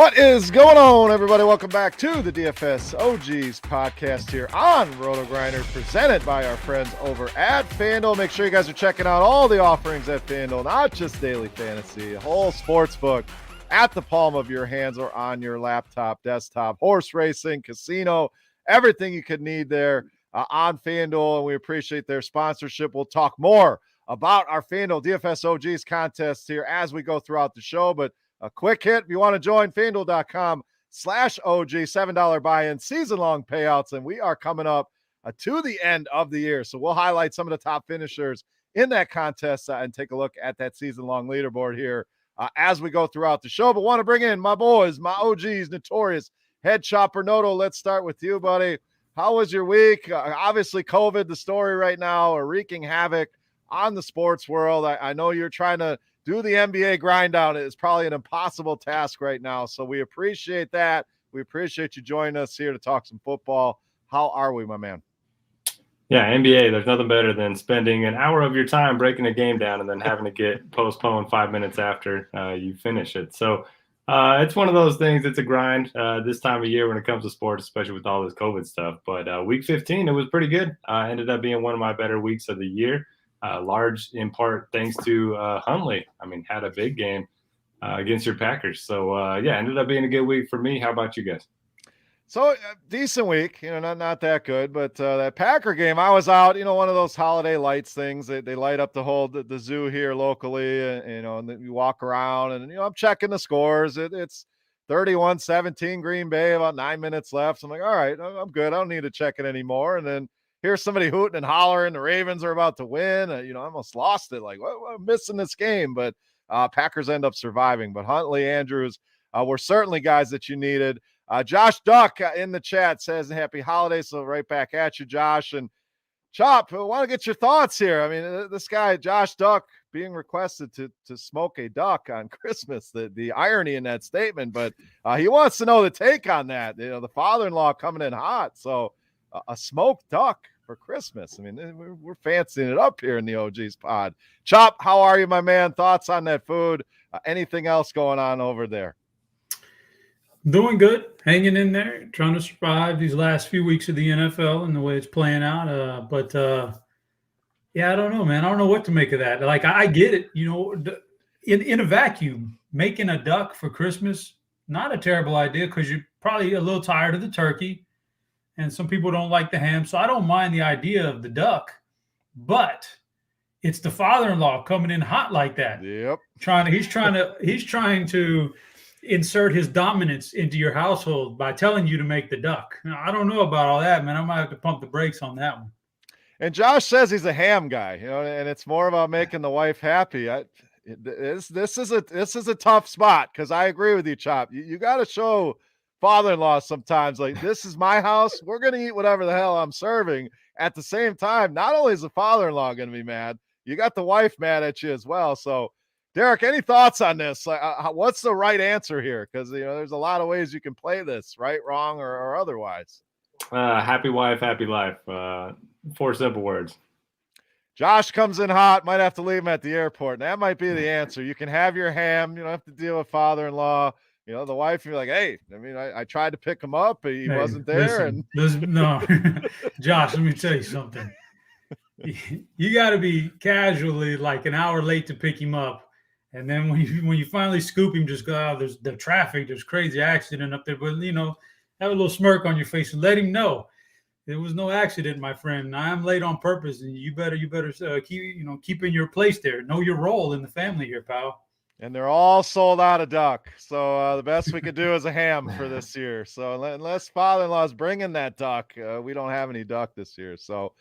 What is going on, everybody? Welcome back to the DFS OGs podcast here on RotoGrinders, presented by our friends over at FanDuel. Make sure you guys are checking out all the offerings at FanDuel, not just daily fantasy, a whole sports book at the palm of your hands or on your laptop, desktop, horse racing, casino, everything you could need there on FanDuel. And we appreciate their sponsorship. We'll talk more about our FanDuel DFS OGs contest here as we go throughout the show, but a quick hit, if you want to join FanDuel.com/OG, $7 buy-in, season-long payouts, and we are coming up to the end of the year. So we'll highlight some of the top finishers in that contest and take a look at that season-long leaderboard here as we go throughout the show. But want to bring in my boys, my OGs, notorious head chopper Noto. Let's start with you, buddy. How was your week? Obviously, COVID, the story right now, are wreaking havoc on the sports world. I know you're trying to do the NBA grind down. It's probably an impossible task right now. So we appreciate that. We appreciate you joining us here to talk some football. How are we, my man? Yeah, NBA, there's nothing better than spending an hour of your time breaking a game down and then having to get postponed 5 minutes after you finish it. So it's one of those things. It's a grind this time of year when it comes to sports, especially with all this COVID stuff. But week 15, it was pretty good. Ended up being one of my better weeks of the year. Large in part thanks to Huntley. I mean, had a big game against your Packers. So, ended up being a good week for me. How about you guys? So, decent week, not that good, but that Packer game, I was out, one of those holiday lights things. They light up the zoo here locally, and then you walk around, and, I'm checking the scores. It's 31-17 Green Bay, about 9 minutes left. So I'm like, all right, I'm good. I don't need to check it anymore. And then here's somebody hooting and hollering. The Ravens are about to win. I almost lost it. Like, what, I'm missing this game. But Packers end up surviving. But Huntley, Andrews were certainly guys that you needed. Josh Duck in the chat says, happy holidays. So right back at you, Josh. And Chop, I want to get your thoughts here. I mean, this guy, Josh Duck, being requested to smoke a duck on Christmas, the irony in that statement. But he wants to know the take on that. The father-in-law coming in hot. So a smoked duck for Christmas. I mean, we're fancying it up here in the OGs pod. Chop, how are you, my man? Thoughts on that food? Anything else going on over there? Doing good, hanging in there, trying to survive these last few weeks of the NFL and the way it's playing out. I don't know, man. I don't know what to make of that. Like, I get it. In a vacuum, making a duck for Christmas, not a terrible idea because you're probably a little tired of the turkey. And some people don't like the ham. So I don't mind the idea of the duck, but it's the father-in-law coming in hot like that. Yep. He's trying to insert his dominance into your household by telling you to make the duck. Now, I don't know about all that, man. I might have to pump the brakes on that one. And Josh says he's a ham guy, and it's more about making the wife happy. This is a tough spot because I agree with you, Chop. You got to show father-in-law sometimes, like, this is my house. We're going to eat whatever the hell I'm serving. At the same time, not only is the father-in-law going to be mad, you got the wife mad at you as well. So, Derek, any thoughts on this? Like, what's the right answer here? Because, there's a lot of ways you can play this, right, wrong, or otherwise. Happy wife, happy life. 4 simple words. Josh comes in hot. Might have to leave him at the airport. And that might be the answer. You can have your ham. You don't have to deal with father-in-law. The wife, you're like, hey, I mean, I tried to pick him up, but he wasn't there. No, Josh, let me tell you something. You got to be casually like an hour late to pick him up. And then when you finally scoop him, just go out. There's the traffic. There's crazy accident up there. But, have a little smirk on your face and let him know there was no accident, my friend. I am late on purpose. And you better keep in your place there. Know your role in the family here, pal. And they're all sold out of duck. So the best we could do is a ham for this year. So unless father-in-law is bringing that duck, we don't have any duck this year. So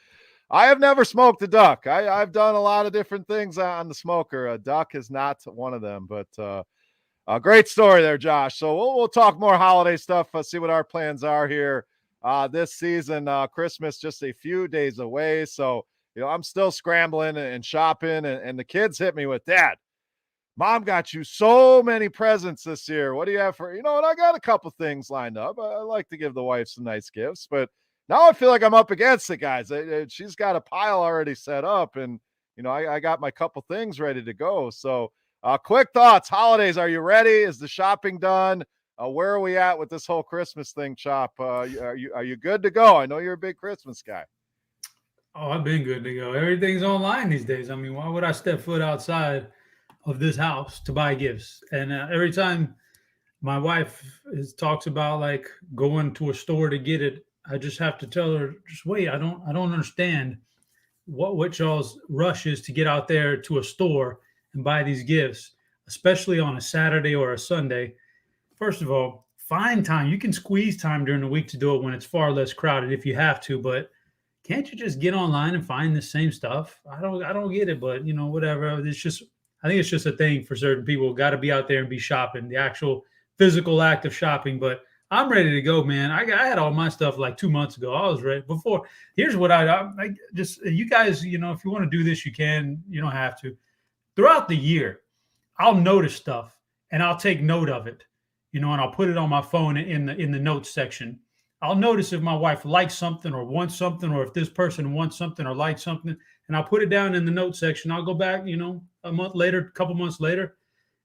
I have never smoked a duck. I've done a lot of different things on the smoker. A duck is not one of them. But a great story there, Josh. So we'll talk more holiday stuff, see what our plans are here this season. Christmas just a few days away. So, I'm still scrambling and shopping. And the kids hit me with, Dad, Mom got you so many presents this year. What do you have for, and I got a couple things lined up. I like to give the wife some nice gifts, but now I feel like I'm up against it, guys. She's got a pile already set up, and, I got my couple things ready to go. So quick thoughts, holidays, are you ready? Is the shopping done? Where are we at with this whole Christmas thing, Chop? Are you good to go? I know you're a big Christmas guy. Oh, I've been good to go. Everything's online these days. I mean, why would I step foot outside of this house to buy gifts? And every time my wife talks about like going to a store to get it, I just have to tell her, just wait. I don't understand what y'all's rush is to get out there to a store and buy these gifts, especially on a Saturday or a Sunday. First of all, find time. You can squeeze time during the week to do it when it's far less crowded if you have to, but can't you just get online and find the same stuff? I don't get it, but whatever. It's just, I think it's just a thing for certain people. Got to be out there and be shopping, the actual physical act of shopping. But I'm ready to go, man. I had all my stuff like 2 months ago. I was ready before. Here's what I just, you guys, if you want to do this, you can. You don't have to. Throughout the year, I'll notice stuff and I'll take note of it, and I'll put it on my phone in the notes section. I'll notice if my wife likes something or wants something, or if this person wants something or likes something, and I'll put it down in the notes section. I'll go back, a month later, a couple months later,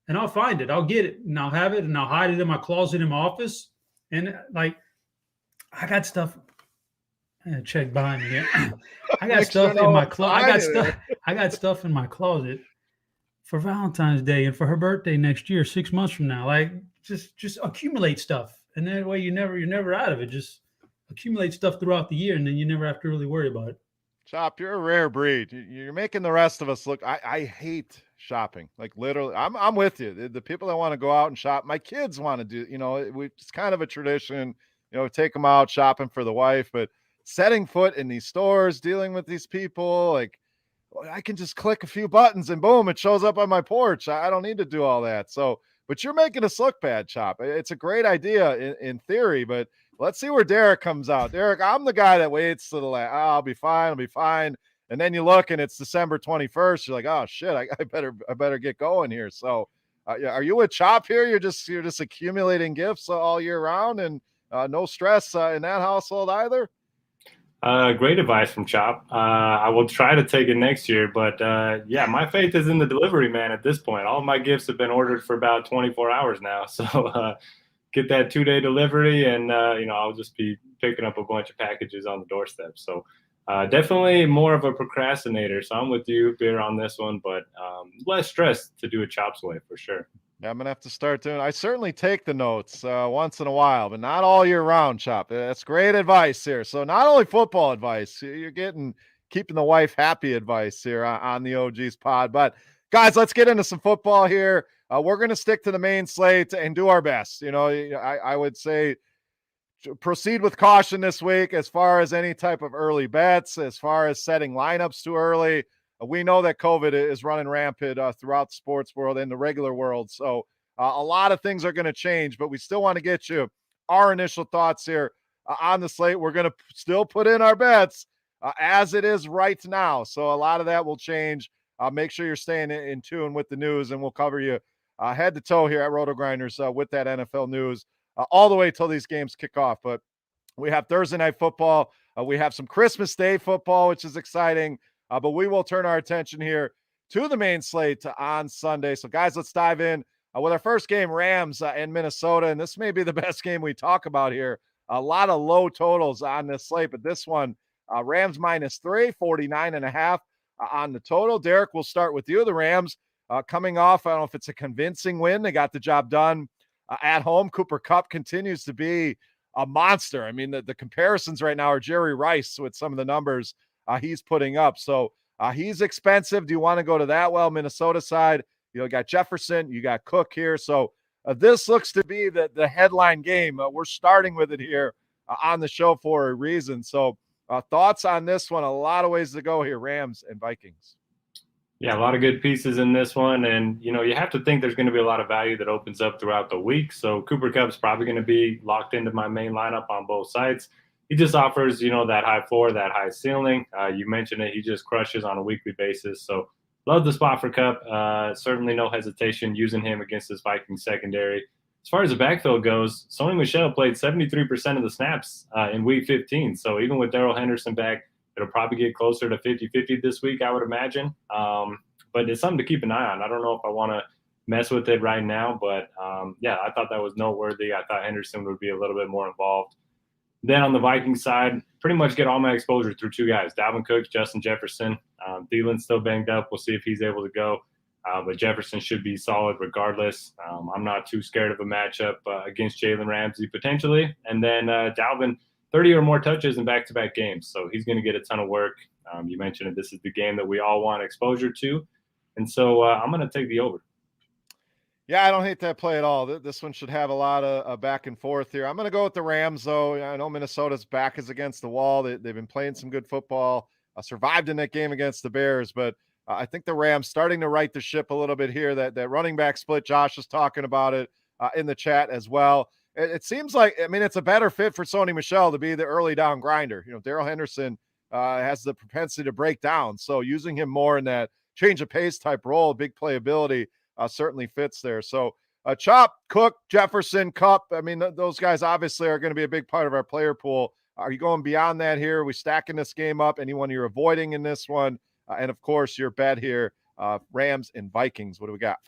and I'll find it. I'll get it, and I'll have it, and I'll hide it in my closet in my office. And like, I got stuff. Check behind me. I got stuff in my closet. I got stuff in my closet for Valentine's Day and for her birthday next year, 6 months from now. Like, just accumulate stuff. And that way you're never out of it. Just accumulate stuff throughout the year, and then you never have to really worry about it. Chop, you're a rare breed. You're making the rest of us look. I hate shopping. Like, literally, I'm with you. The people that want to go out and shop, my kids want to do. It's kind of a tradition. Take them out shopping for the wife, but setting foot in these stores, dealing with these people, like, I can just click a few buttons and boom, it shows up on my porch. I don't need to do all that. So. But you're making us look bad, Chop. It's a great idea in theory, but let's see where Derek comes out. Derek, I'm the guy that waits to the last. I'll be fine. And then you look and it's December 21st. You're like, oh shit, I better get going here. So, are you with Chop here? You're just accumulating gifts all year round, and no stress in that household either. Great advice from Chop. I will try to take it next year, but yeah, my faith is in the delivery man at this point. All of my gifts have been ordered for about 24 hours now. So get that 2-day delivery, and I'll just be picking up a bunch of packages on the doorstep. So definitely more of a procrastinator. So I'm with you, Beer, on this one, but less stress to do it Chop's way for sure. Yeah, I'm going to have to start doing. I certainly take the notes once in a while, but not all year round, Chop. That's great advice here. So not only football advice, you're getting keeping the wife happy advice here on the OGs pod. But guys, let's get into some football here. We're going to stick to the main slate and do our best. I would say proceed with caution this week as far as any type of early bets, as far as setting lineups too early. We know that COVID is running rampant throughout the sports world and the regular world. So a lot of things are going to change, but we still want to get you our initial thoughts here on the slate. We're going to still put in our bets as it is right now. So a lot of that will change. Make sure you're staying in tune with the news, and we'll cover you head to toe here at RotoGrinders with that NFL news all the way till these games kick off. But we have Thursday night football. We have some Christmas Day football, which is exciting. But we will turn our attention here to the main slate on Sunday. So, guys, let's dive in with our first game, Rams and Minnesota. And this may be the best game we talk about here. A lot of low totals on this slate, but this one, Rams -3, 49.5 on the total. Derek, we'll start with you. The Rams coming off, I don't know if it's a convincing win. They got the job done at home. Cooper Kupp continues to be a monster. I mean, the comparisons right now are Jerry Rice with some of the numbers he's putting up. So he's expensive. Do you want to go to that? Well, Minnesota side, you got Jefferson, you got Cook here. So this looks to be the headline game. We're starting with it here on the show for a reason. So thoughts on this one? A lot of ways to go here, Rams and Vikings. Yeah, a lot of good pieces in this one. And, you have to think there's going to be a lot of value that opens up throughout the week. So Cooper Kupp's probably going to be locked into my main lineup on both sides. He just offers, that high floor, that high ceiling. You mentioned it. He just crushes on a weekly basis. So love the spot for Kupp. Certainly no hesitation using him against this Vikings secondary. As far as the backfield goes, Sony Michel played 73% of the snaps in Week 15. So even with Darrell Henderson back, it'll probably get closer to 50-50 this week, I would imagine. But it's something to keep an eye on. I don't know if I want to mess with it right now. But yeah, I thought that was noteworthy. I thought Henderson would be a little bit more involved. Then on the Vikings side, pretty much get all my exposure through two guys, Dalvin Cook, Justin Jefferson. Thielen's still banged up. We'll see if he's able to go. But Jefferson should be solid regardless. I'm not too scared of a matchup against Jalen Ramsey potentially. And then Dalvin, 30 or more touches in back-to-back games. So he's going to get a ton of work. You mentioned it. This is the game that we all want exposure to. And so I'm going to take the over. Yeah, I don't hate that play at all. This one should have a lot of back and forth here. I'm going to go with the Rams, though. I know Minnesota's back is against the wall. They've been playing some good football, survived in that game against the Bears. But I think the Rams starting to right the ship a little bit here. That running back split, Josh was talking about it in the chat as well. It seems like, I mean, it's a better fit for Sony Michel to be the early down grinder. Darrell Henderson has the propensity to break down. So using him more in that change of pace type role, big playability, certainly fits there. So Chop, Cook, Jefferson, Cup. I mean, those guys obviously are going to be a big part of our player pool. Are you going beyond that here? Are we stacking this game up? Anyone you're avoiding in this one? And of course, your bet here, Rams and Vikings. What do we got?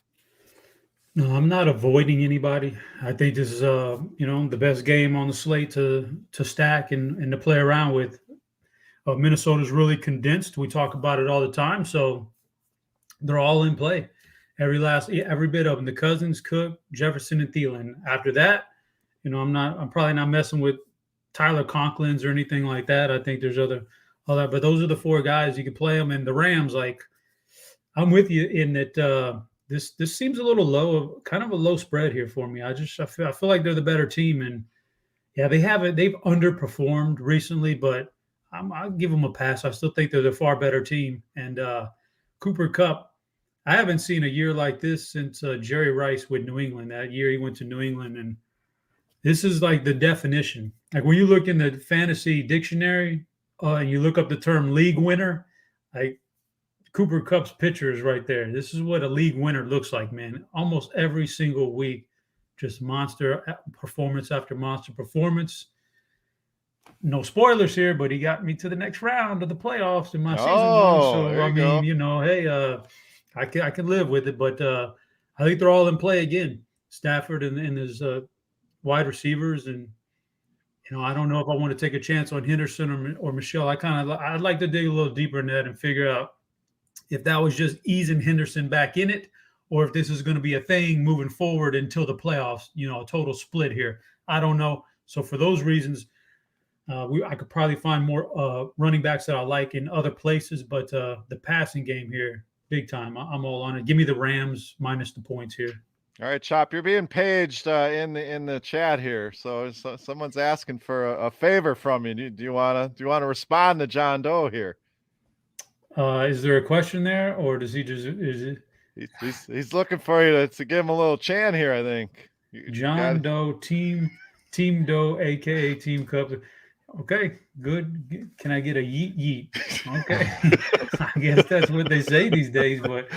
No, I'm not avoiding anybody. I think this is the best game on the slate to stack and to play around with. Minnesota's really condensed. We talk about it all the time, so they're all in play. Every bit of them. The Cousins, Cook, Jefferson, and Thielen. After that, I'm probably not messing with Tyler Conklin's or anything like that. I think there's all that, but those are the four guys you can play them. And the Rams, I'm with you in that. This seems a little low, kind of a low spread here for me. I feel like they're the better team, and yeah, they've underperformed recently, but I'll give them a pass. I still think they're the far better team. And Cooper Kupp, I haven't seen a year like this since Jerry Rice with New England. That year he went to New England, and this is like the definition. Like when you look in the fantasy dictionary and you look up the term league winner, like Cooper Kupp's picture is right there. This is what a league winner looks like, man. Almost every single week, just monster performance after monster performance. No spoilers here, but he got me to the next round of the playoffs in my season one. So I mean, hey, I can live with it, but I think they're all in play again. Stafford and his wide receivers, and I don't know if I want to take a chance on Henderson or Michelle. I'd like to dig a little deeper in that and figure out if that was just easing Henderson back in it, or if this is going to be a thing moving forward until the playoffs. A total split here. I don't know. So for those reasons, I could probably find more running backs that I like in other places, but the passing game here, big time. I'm all on it. Give me the Rams minus the points here. All right, Chop, you're being paged in the chat here. So someone's asking for a favor from you. Do you want to respond to John Doe here? Is there a question there, or does he just He's looking for you to give him a little chant here, I think. John Doe, Team Doe, aka Team Cup. Okay, good. Can I get a yeet? Okay. I guess that's what they say these days, but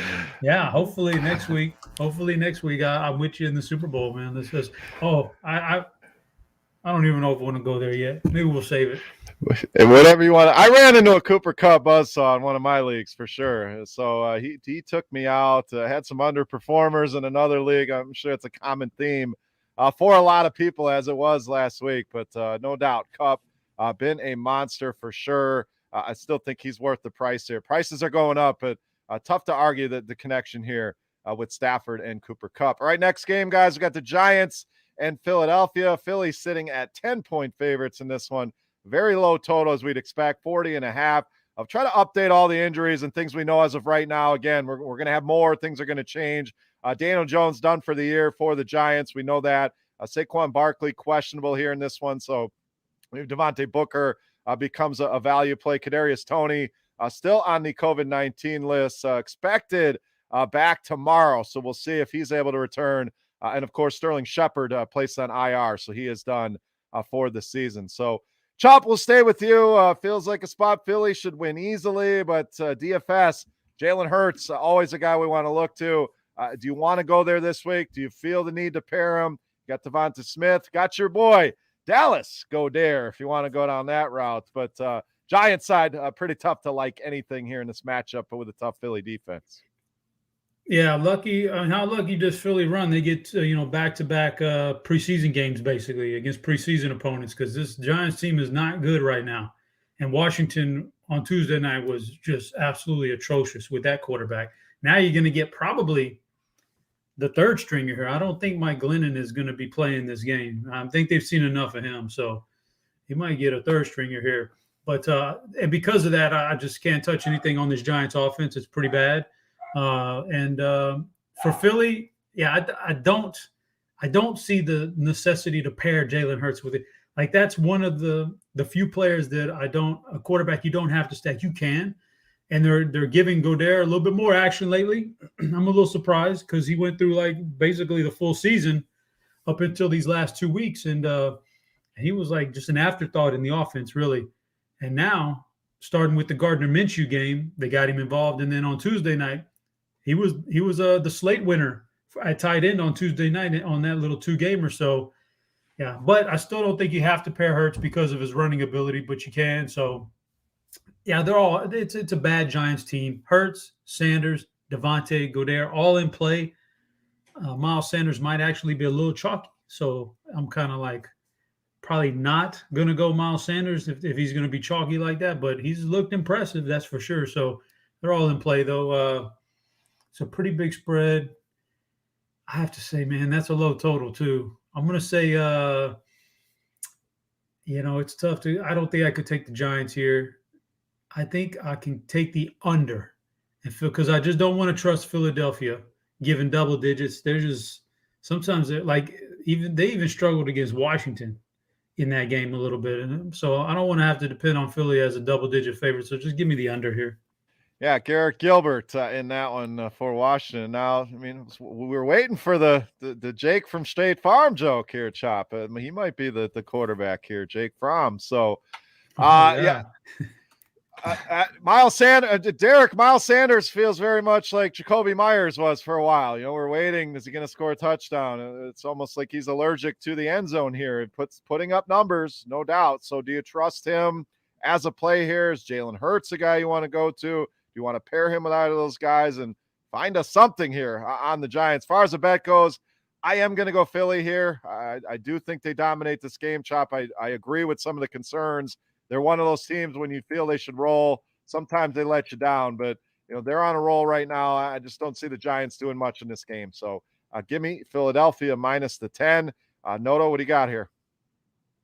yeah, hopefully next week I'm with you in the Super Bowl, man. This is I don't even know if I want to go there yet. Maybe we'll save it. And whatever you want. I ran into a Cooper Kupp buzzsaw in one of my leagues for sure. So he took me out. Had some underperformers in another league. I'm sure it's a common theme for a lot of people as it was last week. But no doubt, Kupp been a monster for sure. I still think he's worth the price here. Prices are going up, but tough to argue that the connection here with Stafford and Cooper Kupp. All right, next game, guys. We got the Giants and Philadelphia. Philly sitting at 10-point favorites in this one. Very low total as we'd expect, 40.5. I'll try to update all the injuries and things we know as of right now. Again, we're going to have more. Things are going to change. Daniel Jones done for the year for the Giants. We know that. Saquon Barkley questionable here in this one. So maybe Devontae Booker becomes a value play. Kadarius Toney still on the COVID-19 list. Expected back tomorrow. So we'll see if he's able to return. And, of course, Sterling Shepard placed on IR. So he is done for the season. So Chop will stay with you. Feels like a spot Philly should win easily, but DFS, Jalen Hurts, always a guy we want to look to. Do you want to go there this week? Do you feel the need to pair him? Got Devonta Smith. Got your boy, Dallas Goedert, if you want to go down that route. But Giants side, pretty tough to like anything here in this matchup, but with a tough Philly defense. Yeah, lucky. How lucky does Philly run? They get back-to-back preseason games basically against preseason opponents because this Giants team is not good right now. And Washington on Tuesday night was just absolutely atrocious with that quarterback. Now you're going to get probably the third stringer here. I don't think Mike Glennon is going to be playing this game. I think they've seen enough of him, so he might get a third stringer here. But and because of that, I just can't touch anything on this Giants offense. It's pretty bad. And for Philly, yeah, I don't see the necessity to pair Jalen Hurts with it. Like that's one of the few players that a quarterback you don't have to stack. You can, and they're giving Goddard a little bit more action lately. I'm a little surprised because he went through like basically the full season up until these last 2 weeks, and he was like just an afterthought in the offense, really. And now, starting with the Gardner Minshew game, they got him involved, and then on Tuesday night, he was the slate winner at tight end on Tuesday night on that little 2-gamer. So, yeah, but I still don't think you have to pair Hurts because of his running ability, but you can. So, yeah, it's a bad Giants team. Hurts, Sanders, Devontae, Goddard, all in play. Miles Sanders might actually be a little chalky. So I'm kind of like probably not going to go Miles Sanders if he's going to be chalky like that, but he's looked impressive, that's for sure. So they're all in play, though. It's a pretty big spread. I have to say, man, that's a low total, too. I'm going to say, it's tough to – I don't think I could take the Giants here. I think I can take the under because I just don't want to trust Philadelphia given double digits. They're just – sometimes they're like – they even struggled against Washington in that game a little bit. And so I don't want to have to depend on Philly as a double-digit favorite. So just give me the under here. Yeah, Garrett Gilbert in that one for Washington. Now, I mean, we were waiting for the Jake from State Farm joke here, Chop. He might be the quarterback here, Jake Fromm. So, yeah. Miles Sanders feels very much like Jacoby Myers was for a while. We're waiting. Is he going to score a touchdown? It's almost like he's allergic to the end zone here. Putting up numbers, no doubt. So do you trust him as a play here? Is Jalen Hurts a guy you want to go to? Do you want to pair him with either of those guys and find us something here on the Giants? As far as the bet goes, I am going to go Philly here. I do think they dominate this game, Chop. I agree with some of the concerns. They're one of those teams when you feel they should roll, sometimes they let you down, but they're on a roll right now. I just don't see the Giants doing much in this game. So give me Philadelphia minus the 10. Noto, what do you got here?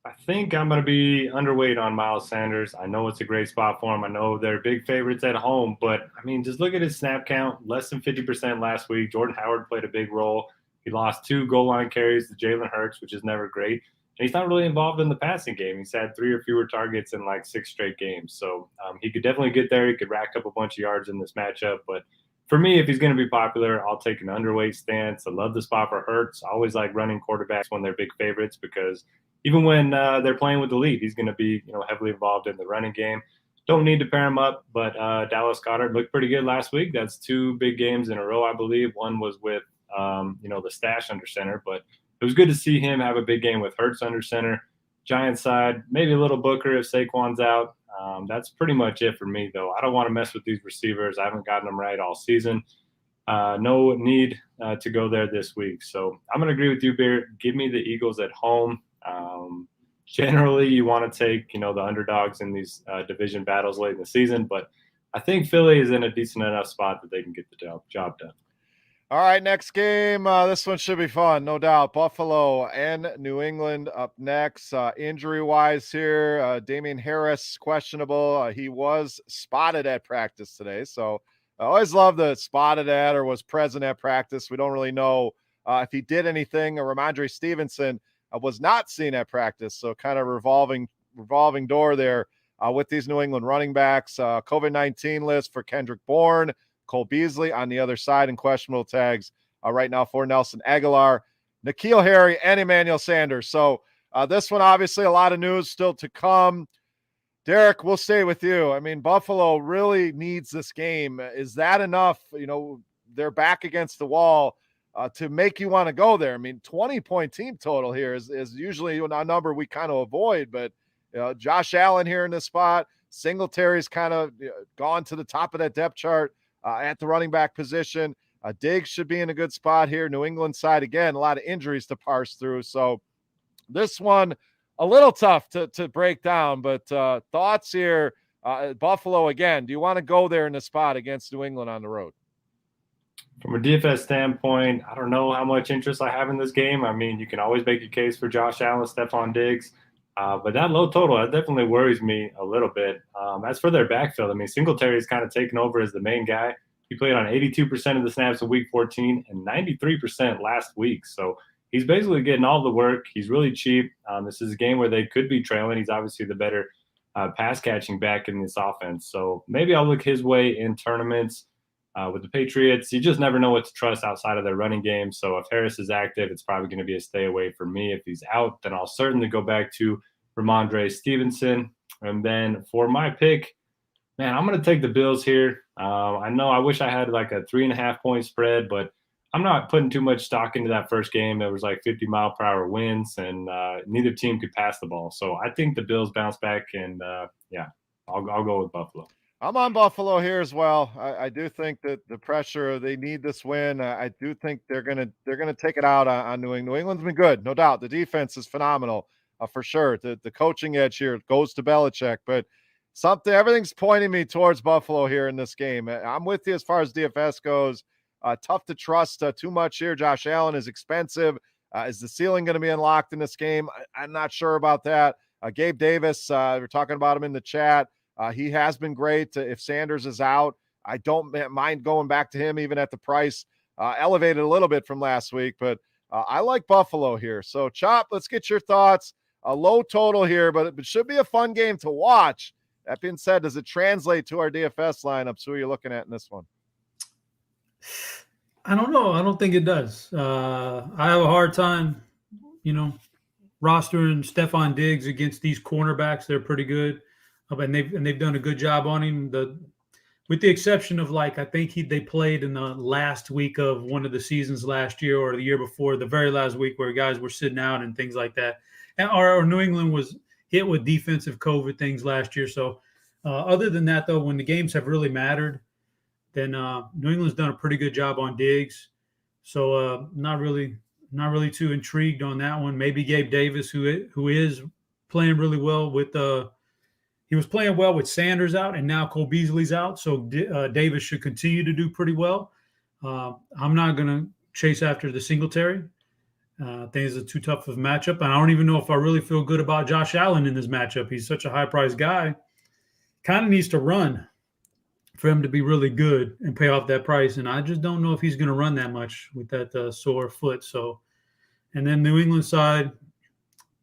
I think I'm going to be underweight on Miles Sanders. I know it's a great spot for him. I know they're big favorites at home, but I mean, just look at his snap count, less than 50% last week. Jordan Howard played a big role. He lost 2 goal line carries to Jalen Hurts, which is never great. And he's not really involved in the passing game. He's had 3 or fewer targets in like 6 straight games. So he could definitely get there. He could rack up a bunch of yards in this matchup. But for me, if he's going to be popular, I'll take an underweight stance. I love the spot for Hurts. I always like running quarterbacks when they're big favorites because even when they're playing with the lead, he's going to be heavily involved in the running game. Don't need to pair him up, but Dallas Goedert looked pretty good last week. That's 2 big games in a row, I believe. One was with the stash under center, but it was good to see him have a big game with Hurts under center. Giants side, maybe a little Booker if Saquon's out. That's pretty much it for me, though. I don't want to mess with these receivers. I haven't gotten them right all season. No need to go there this week. So I'm going to agree with you, Beard. Give me the Eagles at home. Generally, you want to take, the underdogs in these division battles late in the season, but I think Philly is in a decent enough spot that they can get the job done. All right, next game. This one should be fun, no doubt. Buffalo and New England up next. Injury-wise here, Damian Harris, questionable. He was spotted at practice today, so I always love the spotted at or was present at practice. We don't really know if he did anything. Ramondre Stevenson was not seen at practice, so kind of revolving door there with these New England running backs. COVID-19 list for Kendrick Bourne, Cole Beasley on the other side in questionable tags right now for Nelson Aguilar, N'Keal Harry, and Emmanuel Sanders. So this one, obviously, a lot of news still to come. Derek, we'll stay with you. I mean, Buffalo really needs this game. Is that enough? They're back against the wall to make you want to go there. I mean, 20-point team total here is usually a number we kind of avoid, but Josh Allen here in this spot. Singletary's kind of gone to the top of that depth chart at the running back position. Diggs should be in a good spot here. New England side, again, a lot of injuries to parse through. So this one, a little tough to break down, but thoughts here. Buffalo, again, do you want to go there in the spot against New England on the road? From a DFS standpoint, I don't know how much interest I have in this game. I mean, you can always make a case for Josh Allen, Stephon Diggs, but that low total, that definitely worries me a little bit. As for their backfield, I mean, Singletary is kind of taken over as the main guy. He played on 82% of the snaps in Week 14 and 93% last week. So he's basically getting all the work. He's really cheap. This is a game where they could be trailing. He's obviously the better pass catching back in this offense. So maybe I'll look his way in tournaments. With the Patriots, you just never know what to trust outside of their running game. So if Harris is active, it's probably going to be a stay away for me. If he's out, then I'll certainly go back to Ramondre Stevenson. And then for my pick, man, I'm going to take the Bills here. I know I wish I had like a 3.5 point spread, but I'm not putting too much stock into that first game. It was like 50-mile-per-hour winds, and neither team could pass the ball. So I think the Bills bounce back, and I'll go with Buffalo. I'm on Buffalo here as well. I do think that the pressure, they need this win. I do think they're gonna take it out on New England. New England's been good, no doubt. The defense is phenomenal, for sure. The coaching edge here goes to Belichick, but everything's pointing me towards Buffalo here in this game. I'm with you as far as DFS goes. Tough to trust too much here. Josh Allen is expensive. Is the ceiling going to be unlocked in this game? I'm not sure about that. Gabe Davis, we're talking about him in the chat. He has been great. If Sanders is out, I don't mind going back to him, even at the price elevated a little bit from last week. But I like Buffalo here. So, Chop, let's get your thoughts. A low total here, but it should be a fun game to watch. That being said, does it translate to our DFS lineups? Who are you looking at in this one? I don't know. I don't think it does. I have a hard time, rostering Stephon Diggs against these cornerbacks. They're pretty good. And they've done a good job on him. With the exception of I think they played in the last week of one of the seasons last year or the year before, the very last week where guys were sitting out and things like that. And or New England was hit with defensive COVID things last year. So other than that, though, when the games have really mattered, then New England's done a pretty good job on Diggs. So not really too intrigued on that one. Maybe Gabe Davis, who is playing really well with he was playing well with Sanders out, and now Cole Beasley's out. So Davis should continue to do pretty well. I'm not going to chase after the Singletary. I think it's too tough of a matchup. And I don't even know if I really feel good about Josh Allen in this matchup. He's such a high-priced guy. Kind of needs to run for him to be really good and pay off that price. And I just don't know if he's going to run that much with that sore foot. So, and then New England side,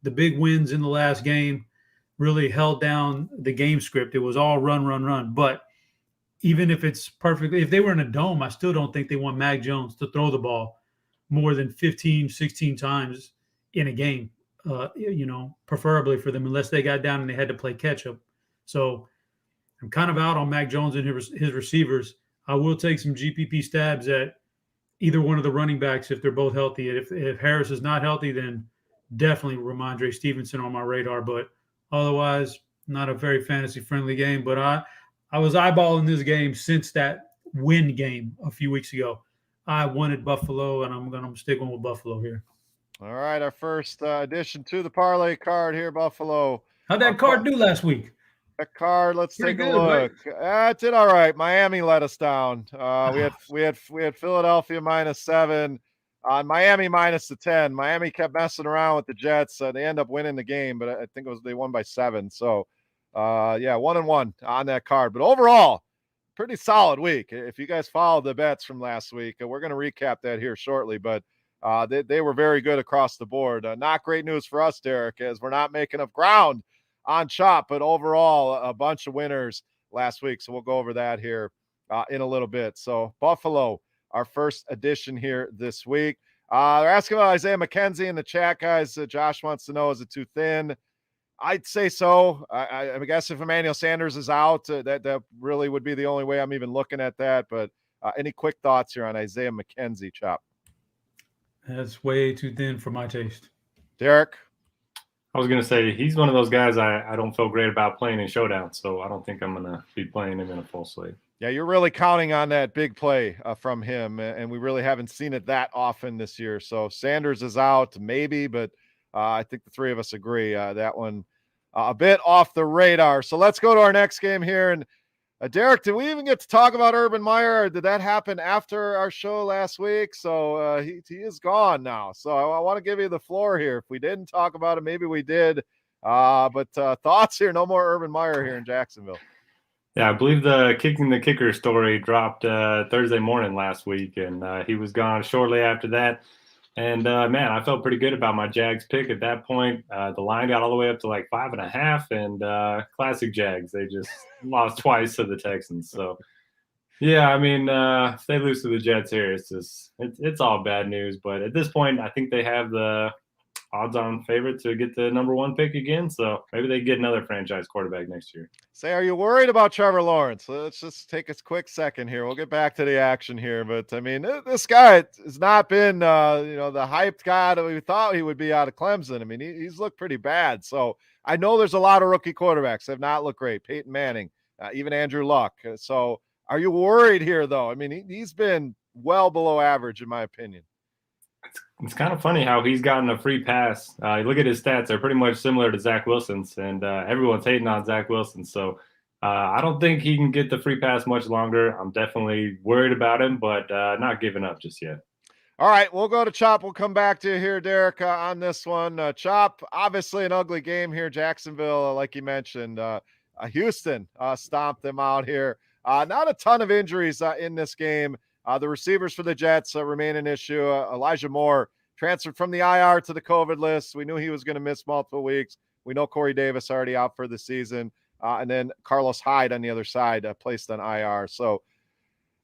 the big wins in the last game really held down the game script. It was all run. But even if it's if they were in a dome, I still don't think they want Mac Jones to throw the ball more than 15, 16 times in a game, preferably for them, unless they got down and they had to play catch up. So I'm kind of out on Mac Jones and his receivers. I will take some GPP stabs at either one of the running backs if they're both healthy. If Harris is not healthy, then definitely Ramondre Stevenson on my radar. But otherwise, not a very fantasy-friendly game. But I was eyeballing this game since that win game a few weeks ago. I wanted Buffalo, and I'm going to stick with Buffalo here. All right, our first addition to the parlay card here, Buffalo. How'd that card do last week? That card, let's take a good, look. It did all right. Miami let us down. We had Philadelphia -7, Miami -10. Miami kept messing around with the Jets. They end up winning the game, but I think they won by 7. So, 1-1 on that card. But overall, pretty solid week. If you guys followed the bets from last week, we're going to recap that here shortly. But they were very good across the board. Not great news for us, Derek, as we're not making up ground on Chop, but overall a bunch of winners last week. So we'll go over that here in a little bit. So Buffalo, our first edition here this week. They're asking about Isaiah McKenzie in the chat, guys. Josh wants to know, is it too thin? I'd say so. I guess if Emmanuel Sanders is out, that really would be the only way I'm even looking at that. But any quick thoughts here on Isaiah McKenzie, Chop? That's way too thin for my taste. Derek? I was going to say, he's one of those guys I don't feel great about playing in showdown, so I don't think I'm going to be playing him in a full slate. Yeah, you're really counting on that big play from him, and we really haven't seen it that often this year. So Sanders is out, maybe, but I think the three of us agree that one a bit off the radar. So let's go to our next game here. And Derek, did we even get to talk about Urban Meyer? Or did that happen after our show last week? So he is gone now. So I want to give you the floor here. If we didn't talk about it, maybe we did. But thoughts here? No more Urban Meyer here in Jacksonville. Yeah, I believe the kicking the kicker story dropped Thursday morning last week, and he was gone shortly after that. And man, I felt pretty good about my Jags pick at that point. The line got all the way up to like 5.5, and classic Jags, they just lost twice to the Texans. So yeah, I mean, if they lose to the Jets here, it's all bad news. But at this point, I think they have the odds-on favorite to get the number one pick again. So maybe they get another franchise quarterback next year. Say, are you worried about Trevor Lawrence? Let's just take a quick second here. We'll get back to the action here. But, I mean, this guy has not been, the hyped guy that we thought he would be out of Clemson. I mean, he's looked pretty bad. So I know there's a lot of rookie quarterbacks that have not looked great. Peyton Manning, even Andrew Luck. So are you worried here, though? I mean, he's been well below average, in my opinion. It's kind of funny how he's gotten a free pass. You look at his stats; they're pretty much similar to Zach Wilson's, and everyone's hating on Zach Wilson. So I don't think he can get the free pass much longer. I'm definitely worried about him, but not giving up just yet. All right, we'll go to Chop. We'll come back to you here, Derek, on this one. Chop, obviously an ugly game here. Jacksonville, like you mentioned, Houston stomped them out here. Not a ton of injuries in this game. The receivers for the Jets remain an issue. Elijah Moore transferred from the IR to the COVID list. We knew he was going to miss multiple weeks. We know Corey Davis already out for the season. And then Carlos Hyde on the other side placed on IR. So,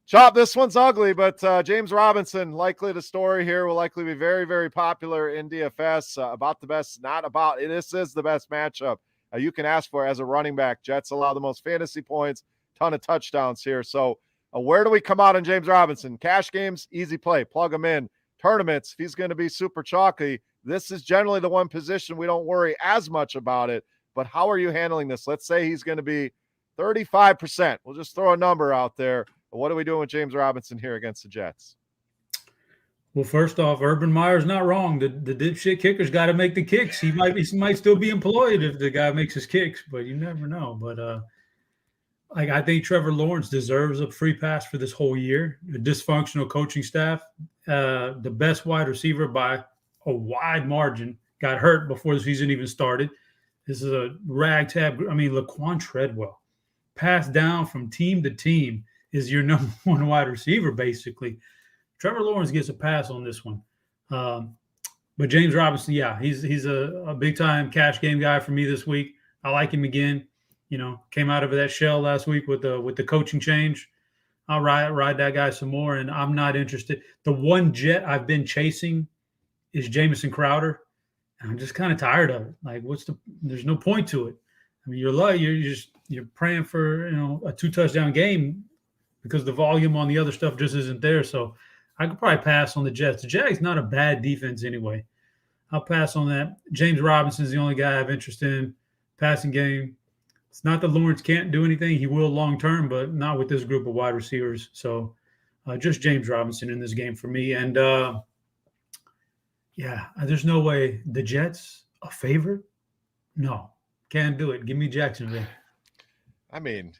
Chop, this one's ugly, but James Robinson, likely the story here, will likely be very, very popular in DFS. About the best, not about, this is the best matchup you can ask for as a running back. Jets allow the most fantasy points, ton of touchdowns here. So, where do we come out on James Robinson? Cash games, easy play. Plug him in. Tournaments, if he's going to be super chalky, this is generally the one position we don't worry as much about it. But how are you handling this? Let's say he's going to be 35%. We'll just throw a number out there. What are we doing with James Robinson here against the Jets? Well, first off, Urban Meyer's not wrong. The dipshit kicker's got to make the kicks. He might still be employed if the guy makes his kicks, but you never know. But I think Trevor Lawrence deserves a free pass for this whole year. The dysfunctional coaching staff, the best wide receiver by a wide margin, got hurt before the season even started. This is a ragtag. I mean, Laquan Treadwell, passed down from team to team, is your number one wide receiver, basically. Trevor Lawrence gets a pass on this one. But James Robinson, yeah, he's a big-time cash game guy for me this week. I like him again. Came out of that shell last week with the coaching change. I'll ride that guy some more, and I'm not interested. The one Jet I've been chasing is Jamison Crowder. And I'm just kind of tired of it. Like, there's no point to it. I mean, you're praying for a 2-touchdown game because the volume on the other stuff just isn't there. So I could probably pass on the Jets. The Jags not a bad defense anyway. I'll pass on that. James Robinson is the only guy I have interest in. Passing game. It's not that Lawrence can't do anything. He will long-term, but not with this group of wide receivers. So just James Robinson in this game for me. And, there's no way. The Jets, a favorite? No, can't do it. Give me Jacksonville. I mean,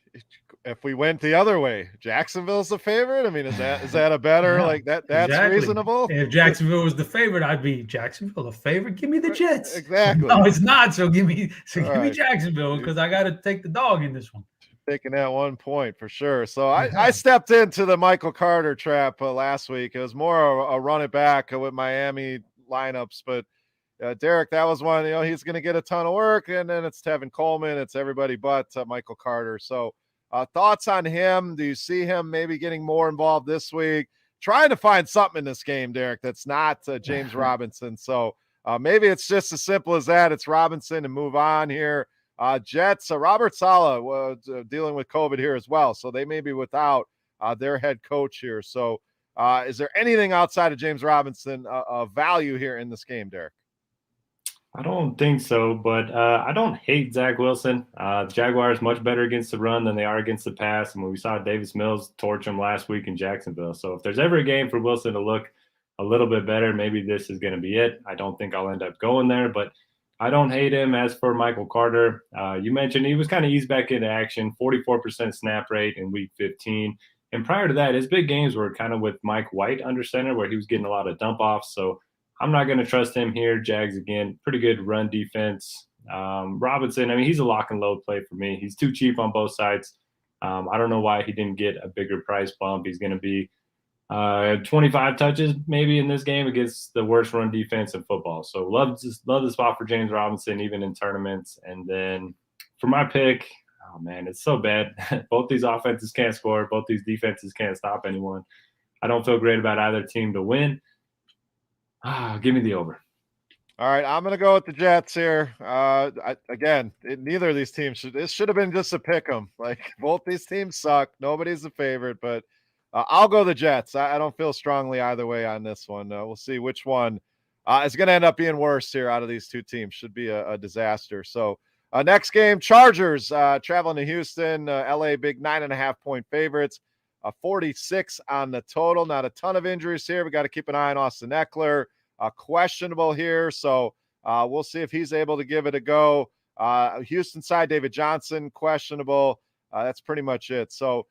if we went the other way, Jacksonville's the favorite. I mean, is that a better that's exactly. reasonable? If Jacksonville was the favorite, I'd be Jacksonville the favorite. Give me the Jets. Exactly. No, it's not. So give me Jacksonville because I got to take the dog in this one. Taking that 1 point for sure. So I stepped into the Michael Carter trap last week. It was more a run it back with Miami lineups, but Derek, that was one. He's going to get a ton of work, and then it's Tevin Coleman. It's everybody but Michael Carter. So thoughts on him? Do you see him maybe getting more involved this week? Trying to find something in this game, Derek, that's not James Robinson. So maybe it's just as simple as that. It's Robinson and move on here. Jets, Robert Saleh was dealing with COVID here as well. So they may be without their head coach here. So is there anything outside of James Robinson of value here in this game, Derek? I don't think so, but I don't hate Zach Wilson. The Jaguars much better against the run than they are against the pass. And we saw Davis Mills torch him last week in Jacksonville. So if there's ever a game for Wilson to look a little bit better, maybe this is going to be it. I don't think I'll end up going there, but I don't hate him. As for Michael Carter, you mentioned he was kind of eased back into action, 44% snap rate in week 15. And prior to that, his big games were kind of with Mike White under center, where he was getting a lot of dump offs. So I'm not going to trust him here. Jags, again, pretty good run defense. Robinson, I mean, he's a lock and load play for me. He's too cheap on both sides. I don't know why he didn't get a bigger price bump. He's going to be 25 touches maybe in this game against the worst run defense in football. So love the spot for James Robinson, even in tournaments. And then for my pick, oh, man, it's so bad. Both these offenses can't score. Both these defenses can't stop anyone. I don't feel great about either team to win. Give me the over. All right, I'm going to go with the Jets here. Neither of these teams this should have been just a pick 'em. Like, both these teams suck. Nobody's a favorite, but I'll go the Jets. I don't feel strongly either way on this one. We'll see which one is going to end up being worse here out of these two teams. Should be a disaster. So next game, Chargers traveling to Houston. LA big 9.5-point favorites. 46 on the total. Not a ton of injuries here. We got to keep an eye on Austin Eckler. Questionable here, so we'll see if he's able to give it a go. Houston side, David Johnson, questionable. That's pretty much it. So,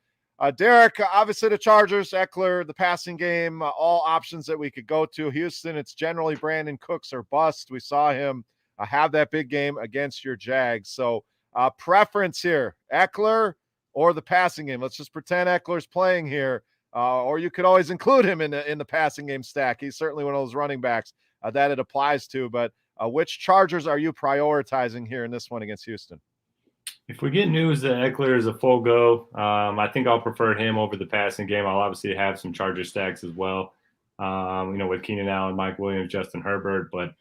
Derek, obviously the Chargers, Eckler, the passing game, all options that we could go to. Houston, it's generally Brandon Cooks or bust. We saw him have that big game against your Jags. So, preference here, Eckler or the passing game. Let's just pretend Eckler's playing here. Or you could always include him in the passing game stack. He's certainly one of those running backs that it applies to. But which Chargers are you prioritizing here in this one against Houston? If we get news that Eckler is a full go, I think I'll prefer him over the passing game. I'll obviously have some Charger stacks as well, with Keenan Allen, Mike Williams, Justin Herbert. But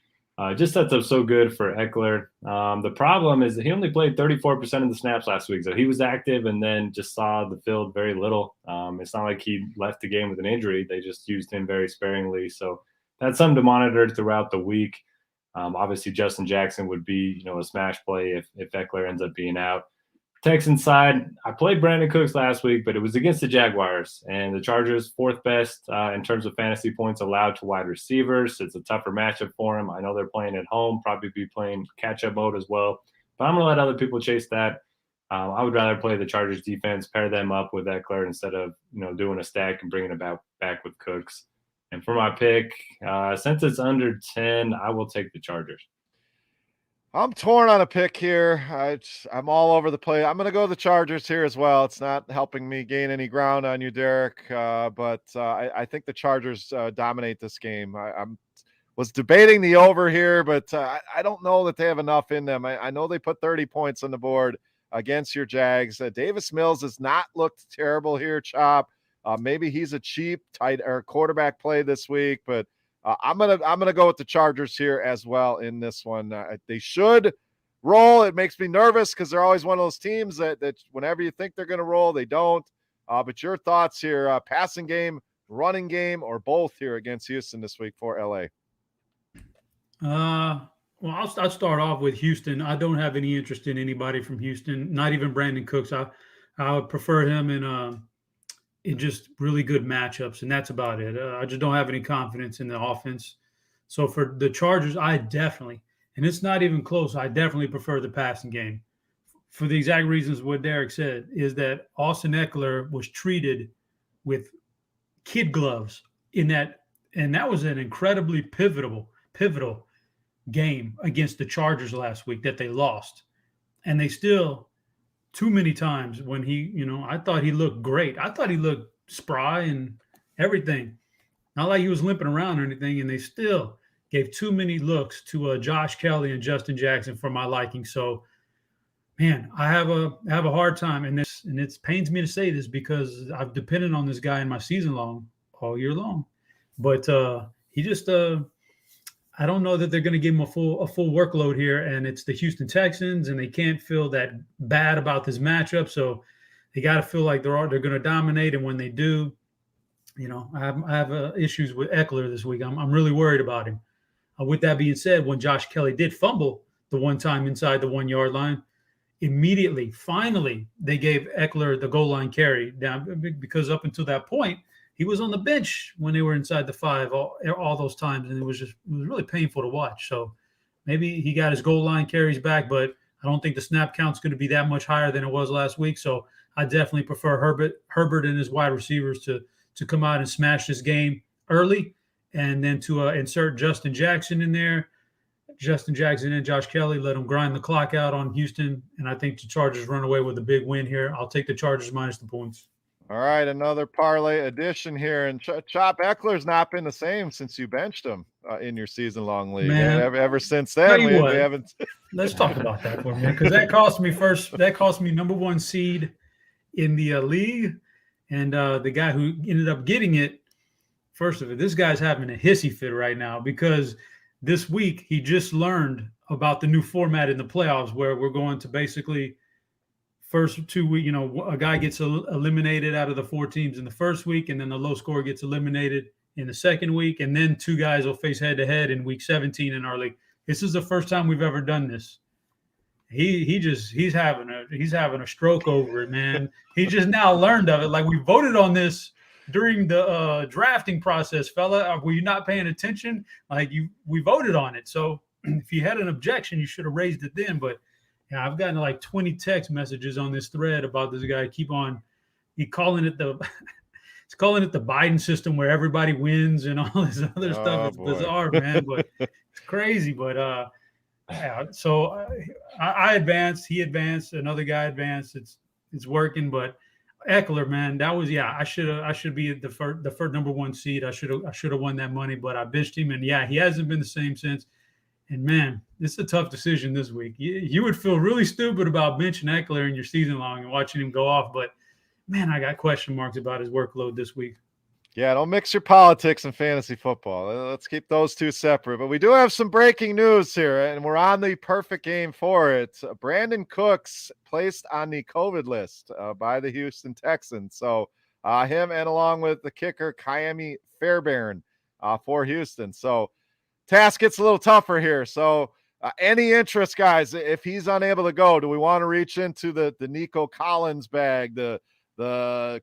just sets up so good for Eckler. The problem is that he only played 34% of the snaps last week. So he was active and then just saw the field very little. It's not like he left the game with an injury. They just used him very sparingly. So that's something to monitor throughout the week. Obviously, Justin Jackson would be, a smash play if Eckler ends up being out. Texans side, I played Brandon Cooks last week, but it was against the Jaguars, and the Chargers fourth best in terms of fantasy points allowed to wide receivers. It's a tougher matchup for him. I know they're playing at home, probably be playing catch-up mode as well, but I'm going to let other people chase that. I would rather play the Chargers defense, pair them up with Eckler instead of, doing a stack and bringing it back with Cooks. And for my pick, since it's under 10, I will take the Chargers. I'm torn on a pick here. I'm all over the place. I'm going to go the Chargers here as well. It's not helping me gain any ground on you, Derek, but I think the Chargers dominate this game. I was debating the over here, but I don't know that they have enough in them. I know they put 30 points on the board against your Jags. Davis Mills has not looked terrible here, Chop. Maybe he's a cheap tight or quarterback play this week, but I'm gonna go with the Chargers here as well in this one. They should roll. It makes me nervous because they're always one of those teams that whenever you think they're gonna roll, they don't. But your thoughts here: passing game, running game, or both here against Houston this week for LA? Well, I'll start off with Houston. I don't have any interest in anybody from Houston, not even Brandon Cooks. I would prefer him in just really good matchups, and that's about it. I just don't have any confidence in the offense. So for the Chargers, I definitely, and it's not even close, I definitely prefer the passing game. For the exact reasons what Derek said, is that Austin Eckler was treated with kid gloves in that, and that was an incredibly pivotal game against the Chargers last week that they lost. And they still, too many times when I thought he looked great. I thought he looked spry and everything. Not like he was limping around or anything, and they still gave too many looks to Josh Kelly and Justin Jackson for my liking. So, man, I have a hard time, and it pains me to say this because I've depended on this guy in my season long, all year long. But he just I don't know that they're going to give him a full workload here, and it's the Houston Texans, and they can't feel that bad about this matchup. So they got to feel like they're going to dominate, and when they do, I have issues with Eckler this week. I'm really worried about him. With that being said, when Josh Kelly did fumble the one time inside the 1 yard line, immediately, finally, they gave Eckler the goal line carry down, because up until that point, he was on the bench when they were inside the 5 all those times, and it was really painful to watch. So maybe he got his goal line carries back, but I don't think the snap count's going to be that much higher than it was last week. So I definitely prefer Herbert and his wide receivers to come out and smash this game early, and then to insert Justin Jackson in there. Justin Jackson and Josh Kelly, let them grind the clock out on Houston, and I think the Chargers run away with a big win here. I'll take the Chargers minus the points. All right, another parlay addition here, and Chop Eckler's not been the same since you benched him in your season-long league. Man, ever since then, we haven't. Let's talk about that for a minute, because that cost me number 1 seed in the league, and the guy who ended up getting it. First of all, this guy's having a hissy fit right now because this week he just learned about the new format in the playoffs, where we're going to basically first 2 weeks, a guy gets eliminated out of the 4 teams in the first week, and then the low score gets eliminated in the second week, and then 2 guys will face head-to-head in week 17 in our league. This is the first time we've ever done this. He's having a stroke over it, man. He just now learned of it. Like, we voted on this during the drafting process, fella. Were you not paying attention? We voted on it. So if you had an objection, you should have raised it then. But yeah, I've gotten like 20 text messages on this thread about this guy. He's calling it the Biden system, where everybody wins and all this other stuff. It's bizarre, man, but it's crazy. But yeah, so I advanced, he advanced, another guy advanced. It's working, but Eckler, man, that was, I should be the first number 1 seed. I should have won that money, but I benched him, and he hasn't been the same since. And man, it's a tough decision this week. You would feel really stupid about benching Eckler in your season long and watching him go off, but man, I got question marks about his workload this week. Yeah, don't mix your politics and fantasy football. Let's keep those two separate. But we do have some breaking news here, and we're on the perfect game for it. Brandon Cooks placed on the COVID list by the Houston Texans. So him, and along with the kicker, Kyami Fairbairn for Houston. So task gets a little tougher here. So any interest, guys, if he's unable to go, do we want to reach into the Nico Collins bag, the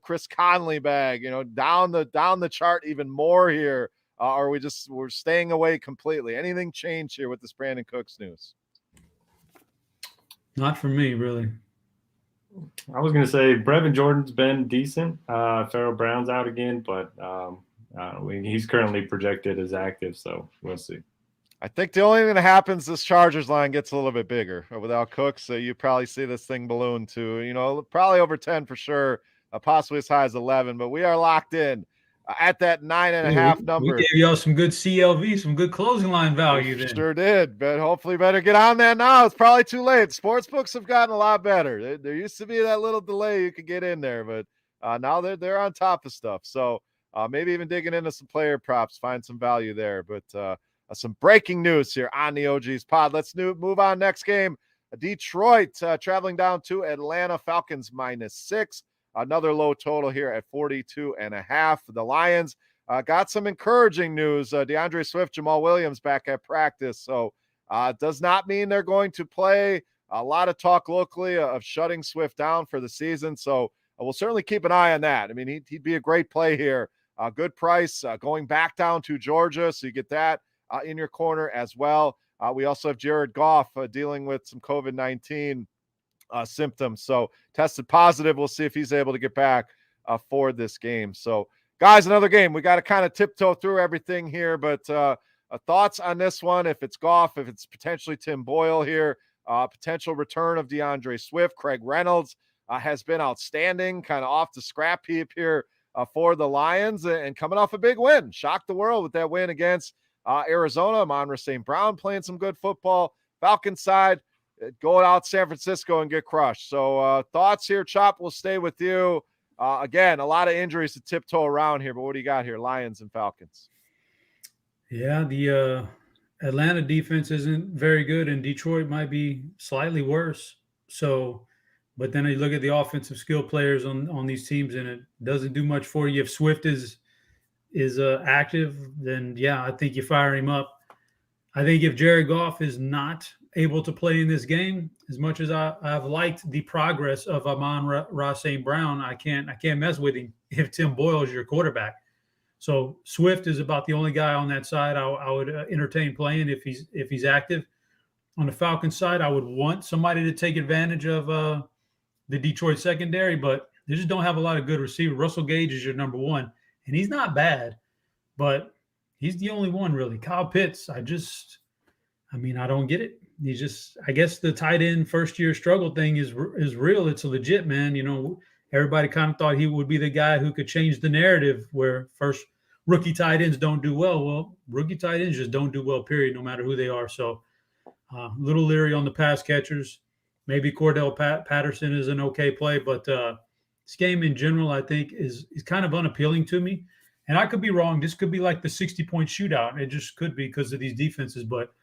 Chris Conley bag, down the chart even more here? Or we're staying away completely? Anything change here with this Brandon Cooks news? Not for me, really. I was going to say Brevin Jordan's been decent. Pharaoh Brown's out again, but he's currently projected as active, so we'll see. I think the only thing that happens, this Chargers line gets a little bit bigger without Cooks. So you probably see this thing balloon to, probably over 10 for sure, possibly as high as 11. But we are locked in at that 9.5 number. We gave y'all some good CLV, some good closing line value then. Sure did, but hopefully better get on that now. It's probably too late. Sportsbooks have gotten a lot better. There used to be that little delay you could get in there, but now they're on top of stuff. So maybe even digging into some player props, find some value there. But some breaking news here on the OG's pod. Let's move on. Next game, Detroit traveling down to Atlanta, Falcons -6. Another low total here at 42.5. The Lions got some encouraging news. DeAndre Swift, Jamal Williams back at practice. So does not mean they're going to play. A lot of talk locally of shutting Swift down for the season. So we'll certainly keep an eye on that. I mean, he'd be a great play here. Good price going back down to Georgia. So you get that in your corner as well. We also have Jared Goff dealing with some COVID-19 symptoms. So tested positive. We'll see if he's able to get back for this game. So guys, another game. We got to kind of tiptoe through everything here, but thoughts on this one? If it's Goff, if it's potentially Tim Boyle here, potential return of DeAndre Swift. Craig Reynolds has been outstanding, kind of off the scrap heap here for the Lions, and coming off a big win. Shocked the world with that win against Arizona. Amon-Ra St. Brown playing some good football. Falcons side, going out San Francisco and get crushed. So thoughts here, Chop, will stay with you. Again, a lot of injuries to tiptoe around here, but what do you got here, Lions and Falcons? Yeah, the Atlanta defense isn't very good, and Detroit might be slightly worse. So, but then you look at the offensive skill players on these teams, and it doesn't do much for you. If Swift is active, then yeah, I think you fire him up. I think if Jared Goff is not able to play in this game, as much as I've liked the progress of Amon-Ra St. Brown, I can't mess with him if Tim Boyle is your quarterback. So Swift is about the only guy on that side I would entertain playing if he's active. On the Falcons side, I would want somebody to take advantage of the Detroit secondary, but they just don't have a lot of good receivers. Russell Gage is your number one, and he's not bad, but he's the only one really. Kyle Pitts, I don't get it. I guess the tight end first year struggle thing is real. It's legit, man. Everybody kind of thought he would be the guy who could change the narrative where first rookie tight ends don't do well. Well, rookie tight ends just don't do well, period, no matter who they are. So a little leery on the pass catchers. Maybe Cordell Patterson is an okay play, but this game in general, I think, is kind of unappealing to me. And I could be wrong. This could be like the 60-point shootout. It just could be because of these defenses, but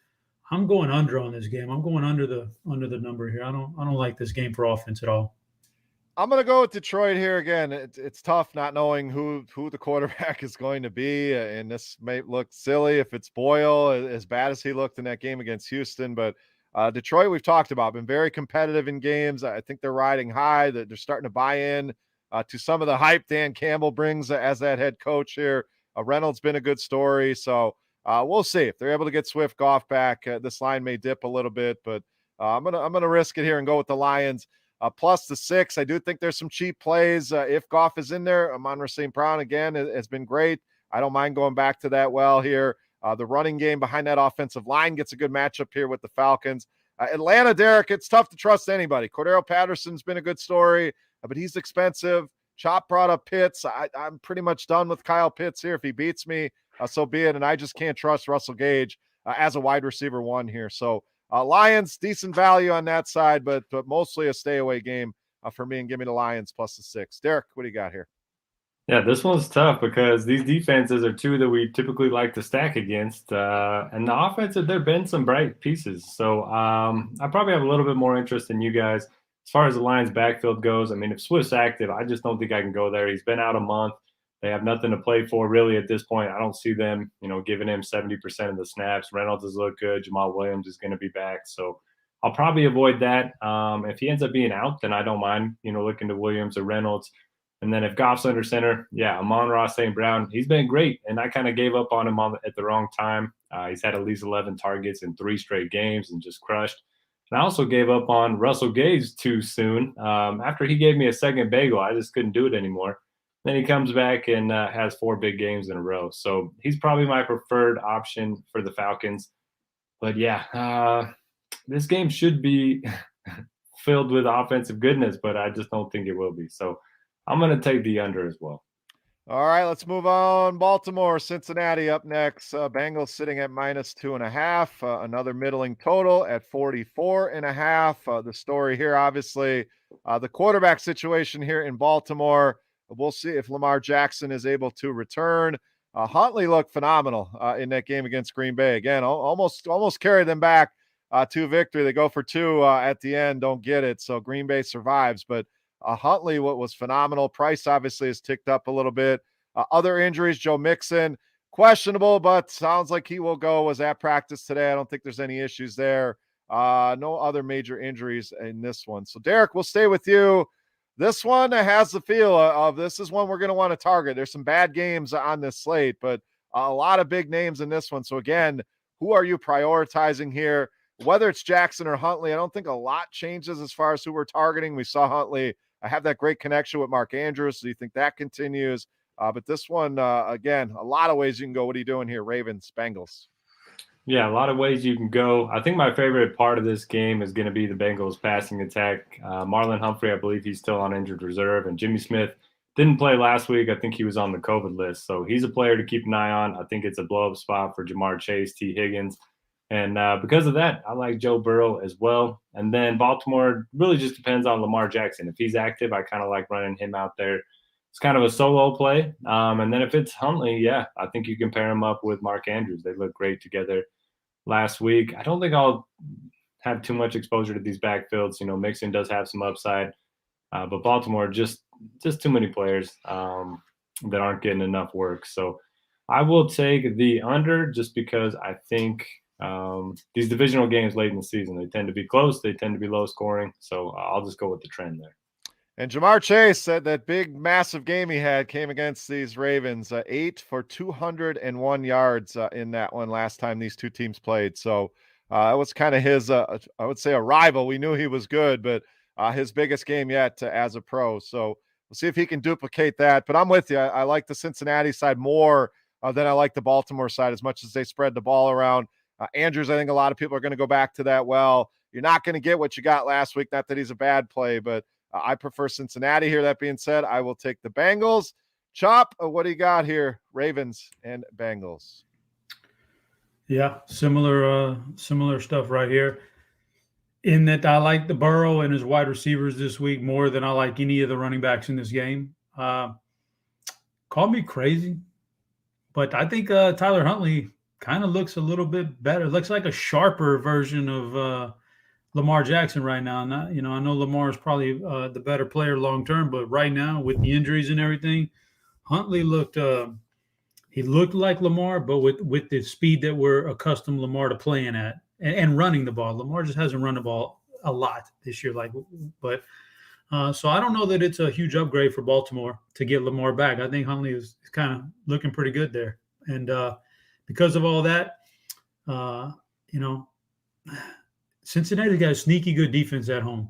I'm going under on this game. I'm going under the number here. I don't like this game for offense at all. I'm going to go with Detroit here again. It's tough not knowing who the quarterback is going to be, and this may look silly if it's Boyle, as bad as he looked in that game against Houston. But Detroit, we've talked about, been very competitive in games. I think they're riding high. That they're starting to buy in to some of the hype Dan Campbell brings as that head coach here. Reynolds been a good story, so we'll see if they're able to get Swift Goff back. This line may dip a little bit, but I'm gonna risk it here and go with the Lions. Plus the 6. I do think there's some cheap plays. If Goff is in there, Amon-Ra St. Brown, again, has been great. I don't mind going back to that well here. The running game behind that offensive line gets a good matchup here with the Falcons. Atlanta, Derek, it's tough to trust anybody. Cordero Patterson's been a good story, but he's expensive. Chop brought up Pitts. I'm pretty much done with Kyle Pitts here. If he beats me, so be it. And I just can't trust Russell Gage as a wide receiver 1 here. So Lions, decent value on that side, but mostly a stay away game for me, and give me the Lions plus the 6. Derek, what do you got here? Yeah, this one's tough because these defenses are two that we typically like to stack against. And the offense, there have been some bright pieces. So I probably have a little bit more interest in you guys. As far as the Lions backfield goes, I mean, if Swift's active, I just don't think I can go there. He's been out a month. They have nothing to play for really at this point. I don't see them, giving him 70% of the snaps. Reynolds has looked good. Jamal Williams is going to be back. So I'll probably avoid that. If he ends up being out, then I don't mind, looking to Williams or Reynolds. And then if Goff's under center, yeah, Amon-Ra St. Brown, he's been great. And I kind of gave up on him at the wrong time. He's had at least 11 targets in 3 straight games and just crushed. And I also gave up on Russell Gage too soon. After he gave me a second bagel, I just couldn't do it anymore. Then he comes back and has 4 big games in a row. So he's probably my preferred option for the Falcons. But yeah, this game should be filled with offensive goodness, but I just don't think it will be. So I'm going to take the under as well. All right, let's move on. Baltimore, Cincinnati up next. Bengals sitting at -2.5. Another middling total at 44.5. The story here, obviously, the quarterback situation here in Baltimore. We'll see if Lamar Jackson is able to return. Huntley looked phenomenal in that game against Green Bay. Again, almost carried them back to victory. They go for 2 at the end, don't get it. So Green Bay survives, but Huntley was phenomenal. Price obviously has ticked up a little bit. Other injuries, Joe Mixon, questionable, but sounds like he will go. Was at practice today. I don't think there's any issues there. No other major injuries in this one. So Derek, we'll stay with you. This one has the feel of this is one we're going to want to target. There's some bad games on this slate, but a lot of big names in this one. So again, who are you prioritizing here? Whether it's Jackson or Huntley, I don't think a lot changes as far as who we're targeting. We saw Huntley have that great connection with Mark Andrews. So you think that continues? But this one, again, a lot of ways you can go. What are you doing here, Ravens, Bengals? Yeah, a lot of ways you can go. I think my favorite part of this game is going to be the Bengals passing attack. Marlon Humphrey, I believe he's still on injured reserve, and Jimmy Smith didn't play last week. I think he was on the COVID list. So he's a player to keep an eye on. I think it's a blow-up spot for Jamar Chase, T. Higgins. And because of that, I like Joe Burrow as well. And then Baltimore really just depends on Lamar Jackson. If he's active, I kind of like running him out there. It's kind of a solo play. And then if it's Huntley, yeah, I think you can pair him up with Mark Andrews. They look great together last week. I don't think I'll have too much exposure to these backfields. Mixon does have some upside. But Baltimore, just too many players that aren't getting enough work. So I will take the under just because I think these divisional games late in the season, they tend to be close. They tend to be low scoring. So I'll just go with the trend there. And Jamar Chase said that big, massive game he had came against these Ravens, 8 for 201 yards in that one last time these two teams played. So that was kind of his, I would say, a rival. We knew he was good, but his biggest game yet as a pro. So we'll see if he can duplicate that. But I'm with you. I like the Cincinnati side more than I like the Baltimore side, as much as they spread the ball around. Andrews, I think a lot of people are going to go back to that. Well, you're not going to get what you got last week. Not that he's a bad play, but I prefer Cincinnati here. That being said, I will take the Bengals. Chop, what do you got here? Ravens and Bengals. Yeah, similar stuff right here. In that I like the Burrow and his wide receivers this week more than I like any of the running backs in this game. Call me crazy, but I think Tyler Huntley kind of looks a little bit better. Looks like a sharper version of Lamar Jackson right now. I know Lamar is probably the better player long term, but right now with the injuries and everything, Huntley looked like Lamar, but with the speed that we're accustomed Lamar to playing at and running the ball. Lamar just hasn't run the ball a lot this year, so I don't know that it's a huge upgrade for Baltimore to get Lamar back. I think Huntley is kind of looking pretty good there, and because of all that, Cincinnati's got a sneaky good defense at home,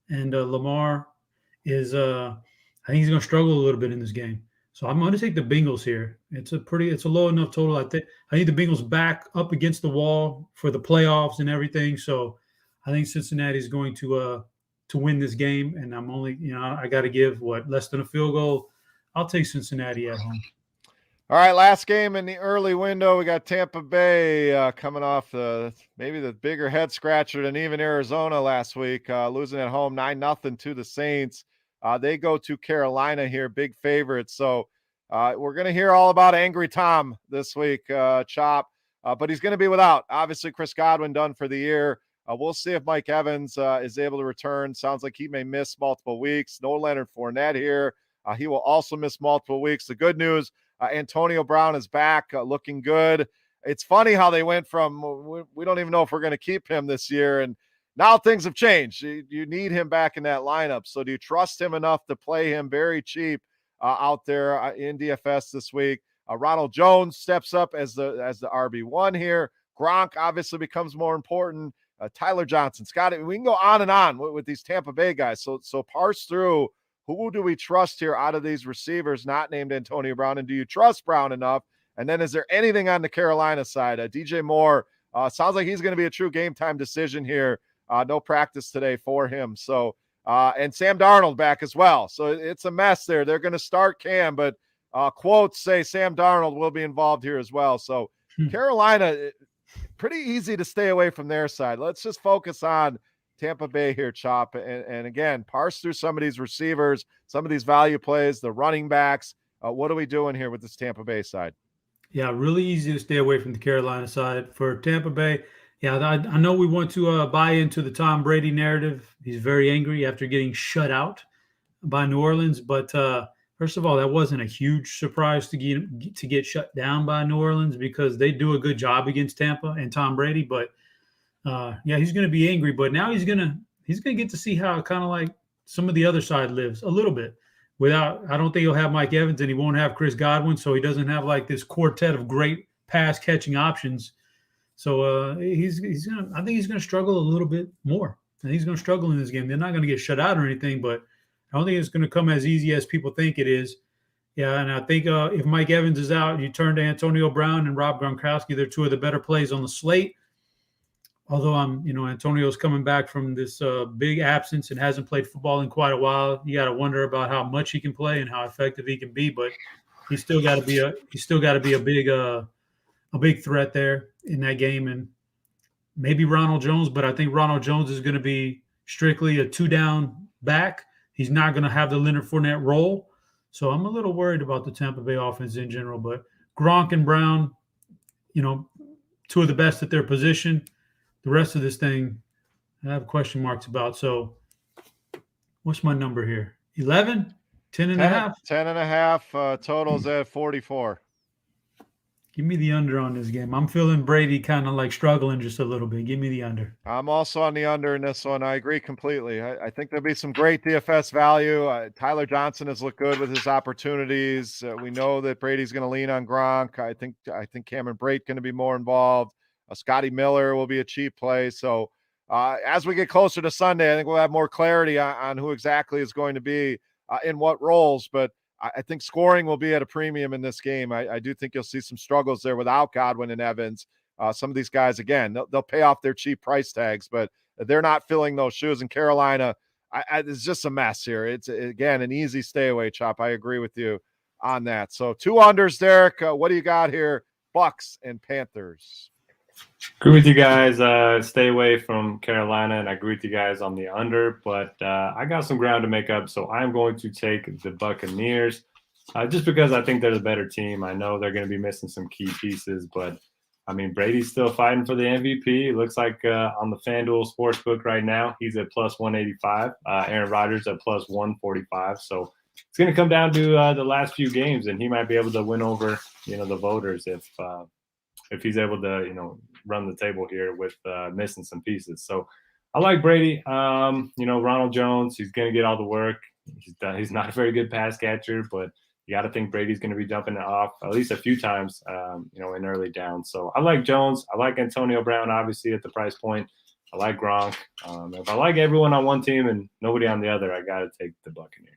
and Lamar is I think he's going to struggle a little bit in this game. So I'm going to take the Bengals here. It's a low enough total. I think the Bengals back up against the wall for the playoffs and everything. So I think Cincinnati is going to win this game, and I'm only I got to give less than a field goal. I'll take Cincinnati at home. All right, last game in the early window. We got Tampa Bay coming off maybe the bigger head scratcher than even Arizona last week, losing at home 9-0 to the Saints. They go to Carolina here, big favorites. So we're going to hear all about Angry Tom this week, Chop, but he's going to be without. Obviously, Chris Godwin done for the year. We'll see if Mike Evans is able to return. Sounds like he may miss multiple weeks. No Leonard Fournette here. He will also miss multiple weeks. The good news, Antonio Brown is back, looking good. It's funny how they went from we don't even know if we're going to keep him this year, and now things have changed. You need him back in that lineup. So do you trust him enough to play him very cheap out there in DFS this week? Ronald Jones steps up as the RB1 here. Gronk obviously becomes more important. Tyler Johnson, Scott, we can go on and on with these Tampa Bay guys. So parse through who do we trust here out of these receivers not named Antonio Brown, and do you trust Brown enough? And then is there anything on the Carolina side? DJ Moore sounds like he's going to be a true game time decision here. No practice today for him. So, and Sam Darnold back as well. So it's a mess there. They're going to start Cam, but quotes say Sam Darnold will be involved here as well. So Carolina, pretty easy to stay away from their side. Let's just focus on Tampa Bay here, Chop. And again, parse through some of these receivers, some of these value plays, the running backs. What are we doing here with this Tampa Bay side? Yeah, really easy to stay away from the Carolina side. For Tampa Bay, yeah, I know we want to buy into the Tom Brady narrative. He's very angry after getting shut out by New Orleans. But first of all, that wasn't a huge surprise to get shut down by New Orleans, because they do a good job against Tampa and Tom Brady. But yeah, he's going to be angry. But now he's going to get to see how kind of like some of the other side lives a little bit. I don't think he'll have Mike Evans, and he won't have Chris Godwin, so he doesn't have like this quartet of great pass catching options. So I think he's gonna struggle a little bit more. I think he's gonna struggle in this game. They're not gonna get shut out or anything, but I don't think it's gonna come as easy as people think it is. Yeah, and I think if Mike Evans is out, you turn to Antonio Brown and Rob Gronkowski. They're two of the better plays on the slate. Although Antonio's coming back from this big absence and hasn't played football in quite a while. You got to wonder about how much he can play and how effective he can be. But he's still got to be a big threat there in that game. And maybe Ronald Jones, but I think Ronald Jones is going to be strictly a 2-down back. He's not going to have the Leonard Fournette role. So I'm a little worried about the Tampa Bay offense in general. But Gronk and Brown, two of the best at their position. The rest of this thing, I have question marks about. So what's my number here? 11? 10 and a half? 10 and a half. Totals at 44. Give me the under on this game. I'm feeling Brady kind of like struggling just a little bit. Give me the under. I'm also on the under in this one. I agree completely. I think there'll be some great DFS value. Tyler Johnson has looked good with his opportunities. We know that Brady's going to lean on Gronk. I think Cameron Brate going to be more involved. Scotty Miller will be a cheap play. So as we get closer to Sunday, I think we'll have more clarity on who exactly is going to be in what roles. But I think scoring will be at a premium in this game. I do think you'll see some struggles there without Godwin and Evans. Some of these guys, again, they'll pay off their cheap price tags, but they're not filling those shoes. In Carolina, it's just a mess here. It's, again, an easy stay away, Chop. I agree with you on that. So 2 unders, Derek. What do you got here? Bucks and Panthers. Agree with you guys. Stay away from Carolina, and I agree with you guys on the under, but I got some ground to make up, so I'm going to take the Buccaneers just because I think they're the better team. I know they're going to be missing some key pieces, but I mean, Brady's still fighting for the MVP. It looks like on the FanDuel Sportsbook right now, he's at plus 185. Aaron Rodgers at plus 145. So it's going to come down to the last few games, and he might be able to win over, the voters if he's able to, run the table here with missing some pieces. So I like Brady. Ronald Jones, he's going to get all the work. He's not a very good pass catcher, but you got to think Brady's going to be dumping it off at least a few times, in early downs. So I like Jones. I like Antonio Brown, obviously, at the price point. I like Gronk. If I like everyone on one team and nobody on the other, I got to take the Buccaneers.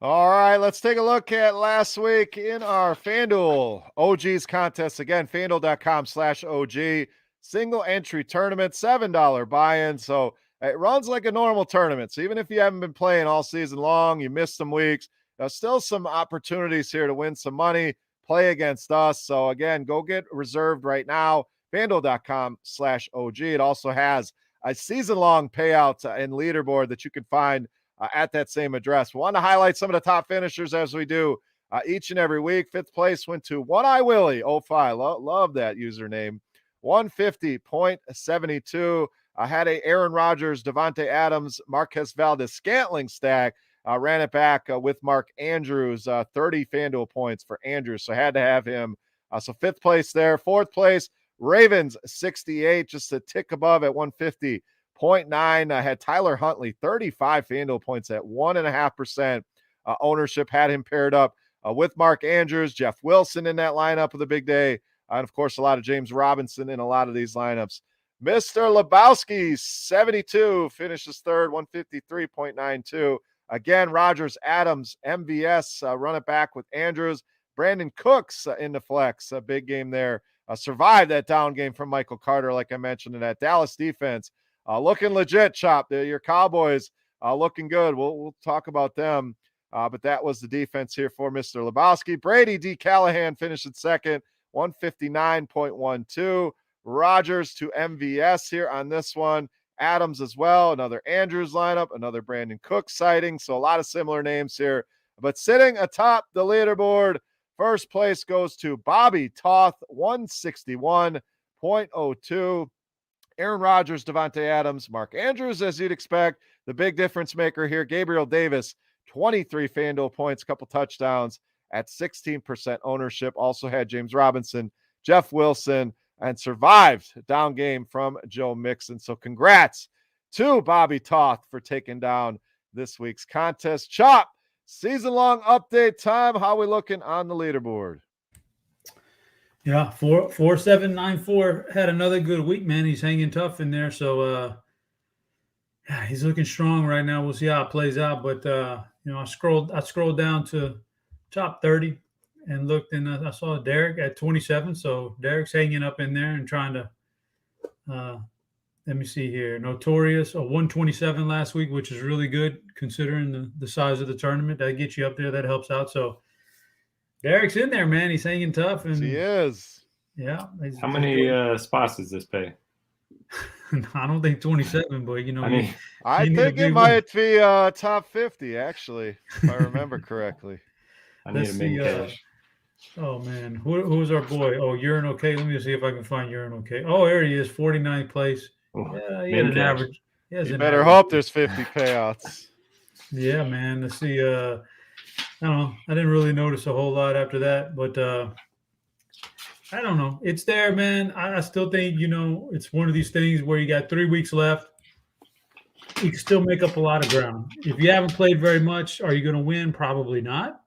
All right, let's take a look at last week in our FanDuel OGs contest. Again, FanDuel.com/OG. Single entry tournament, $7 buy-in. So it runs like a normal tournament. So even if you haven't been playing all season long, you missed some weeks, there's still some opportunities here to win some money, play against us. So again, go get reserved right now, FanDuel.com/OG. It also has a season-long payout and leaderboard that you can find at that same address. We want to highlight some of the top finishers as we do each and every week. 5th place went to One Eye Willie 05. Love that username. 150.72. I had a Aaron Rodgers, Devontae Adams, Marquez Valdez Scantling stack. Ran it back with Mark Andrews, 30 FanDuel points for Andrews. So I had to have him. So 5th place there. 4th place, Ravens 68, just a tick above at 150.9. I had Tyler Huntley, 35 FanDuel points at 1.5% ownership. Had him paired up with Mark Andrews, Jeff Wilson in that lineup of the big day. And of course, a lot of James Robinson in a lot of these lineups. Mr. Lebowski, 72, finishes 3rd, 153.92. Again, Rodgers, Adams, MVS, run it back with Andrews. Brandon Cooks in the flex, a big game there. Survived that down game from Michael Carter, like I mentioned, in that Dallas defense. Looking legit, Chop. Your Cowboys looking good. We'll talk about them. But that was the defense here for Mr. Lebowski. Brady D. Callahan finished in 2nd, 159.12. Rodgers to MVS here on this one. Adams as well. Another Andrews lineup, another Brandon Cook sighting. So a lot of similar names here. But sitting atop the leaderboard, first place goes to Bobby Toth, 161.02. Aaron Rodgers, Devontae Adams, Mark Andrews, as you'd expect. The big difference maker here, Gabriel Davis, 23 FanDuel points, couple touchdowns at 16% ownership. Also had James Robinson, Jeff Wilson, and survived a down game from Joe Mixon. So congrats to Bobby Toth for taking down this week's contest. Chop, season-long update time. How we looking on the leaderboard? Yeah, 4794 had another good week, man. He's hanging tough in there. So yeah, he's looking strong right now. We'll see how it plays out. But I scrolled down to top 30 and looked, and I saw Derek at 27. So Derek's hanging up in there and trying to let me see here. Notorious, a 127 last week, which is really good considering the size of the tournament. That gets you up there. That helps out. So Derek's in there, man. He's hanging tough. And he is. Yeah. How many spots does this pay? I don't think 27, but I think it might be top 50, actually, if I remember correctly. I need a mini cash. Oh man, who's our boy? Oh, Urine Okay. Let me see if I can find Urine Okay. Oh, there he is, 49th place. Yeah, he had an average. You better hope there's 50 payouts. Yeah, man. Let's see. I don't know. I didn't really notice a whole lot after that, but I don't know. It's there, man. I still think, it's one of these things where you got 3 weeks left. You can still make up a lot of ground. If you haven't played very much, are you going to win? Probably not.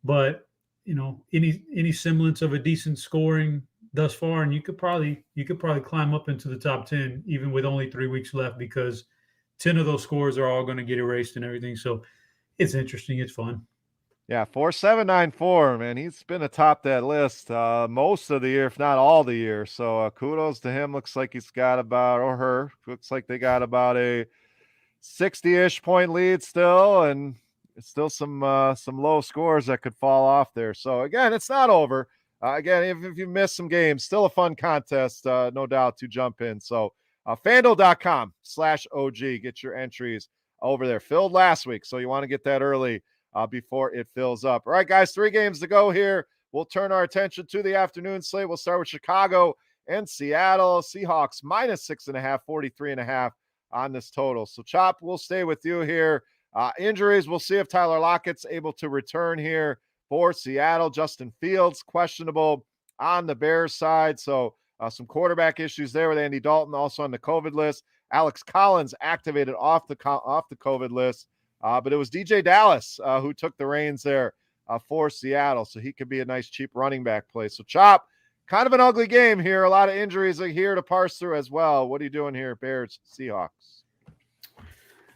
But, any semblance of a decent scoring thus far, and you could probably climb up into the top 10 even with only 3 weeks left, because 10 of those scores are all going to get erased and everything. So it's interesting. It's fun. Yeah, 4794, man. He's been atop that list most of the year, if not all the year. So kudos to him. Looks like he's got about, or her, looks like they got about a 60-ish point lead still, and still some low scores that could fall off there. So again, it's not over. Again, if you missed some games, still a fun contest, no doubt, to jump in. So FanDuel.com/OG, get your entries over there. Filled last week, so you want to get that early before it fills up. All right, guys, 3 games to go here. We'll turn our attention to the afternoon slate. We'll start with Chicago and Seattle. Seahawks -6.5, 43.5 on this total. So, Chop, we'll stay with you here. Injuries, we'll see if Tyler Lockett's able to return here for Seattle. Justin Fields, questionable on the Bears side. So, some quarterback issues there with Andy Dalton, also on the COVID list. Alex Collins activated off the COVID list. But it was DJ Dallas who took the reins there for Seattle. So he could be a nice, cheap running back play. So, Chop, kind of an ugly game here. A lot of injuries are here to parse through as well. What are you doing here, Bears, Seahawks?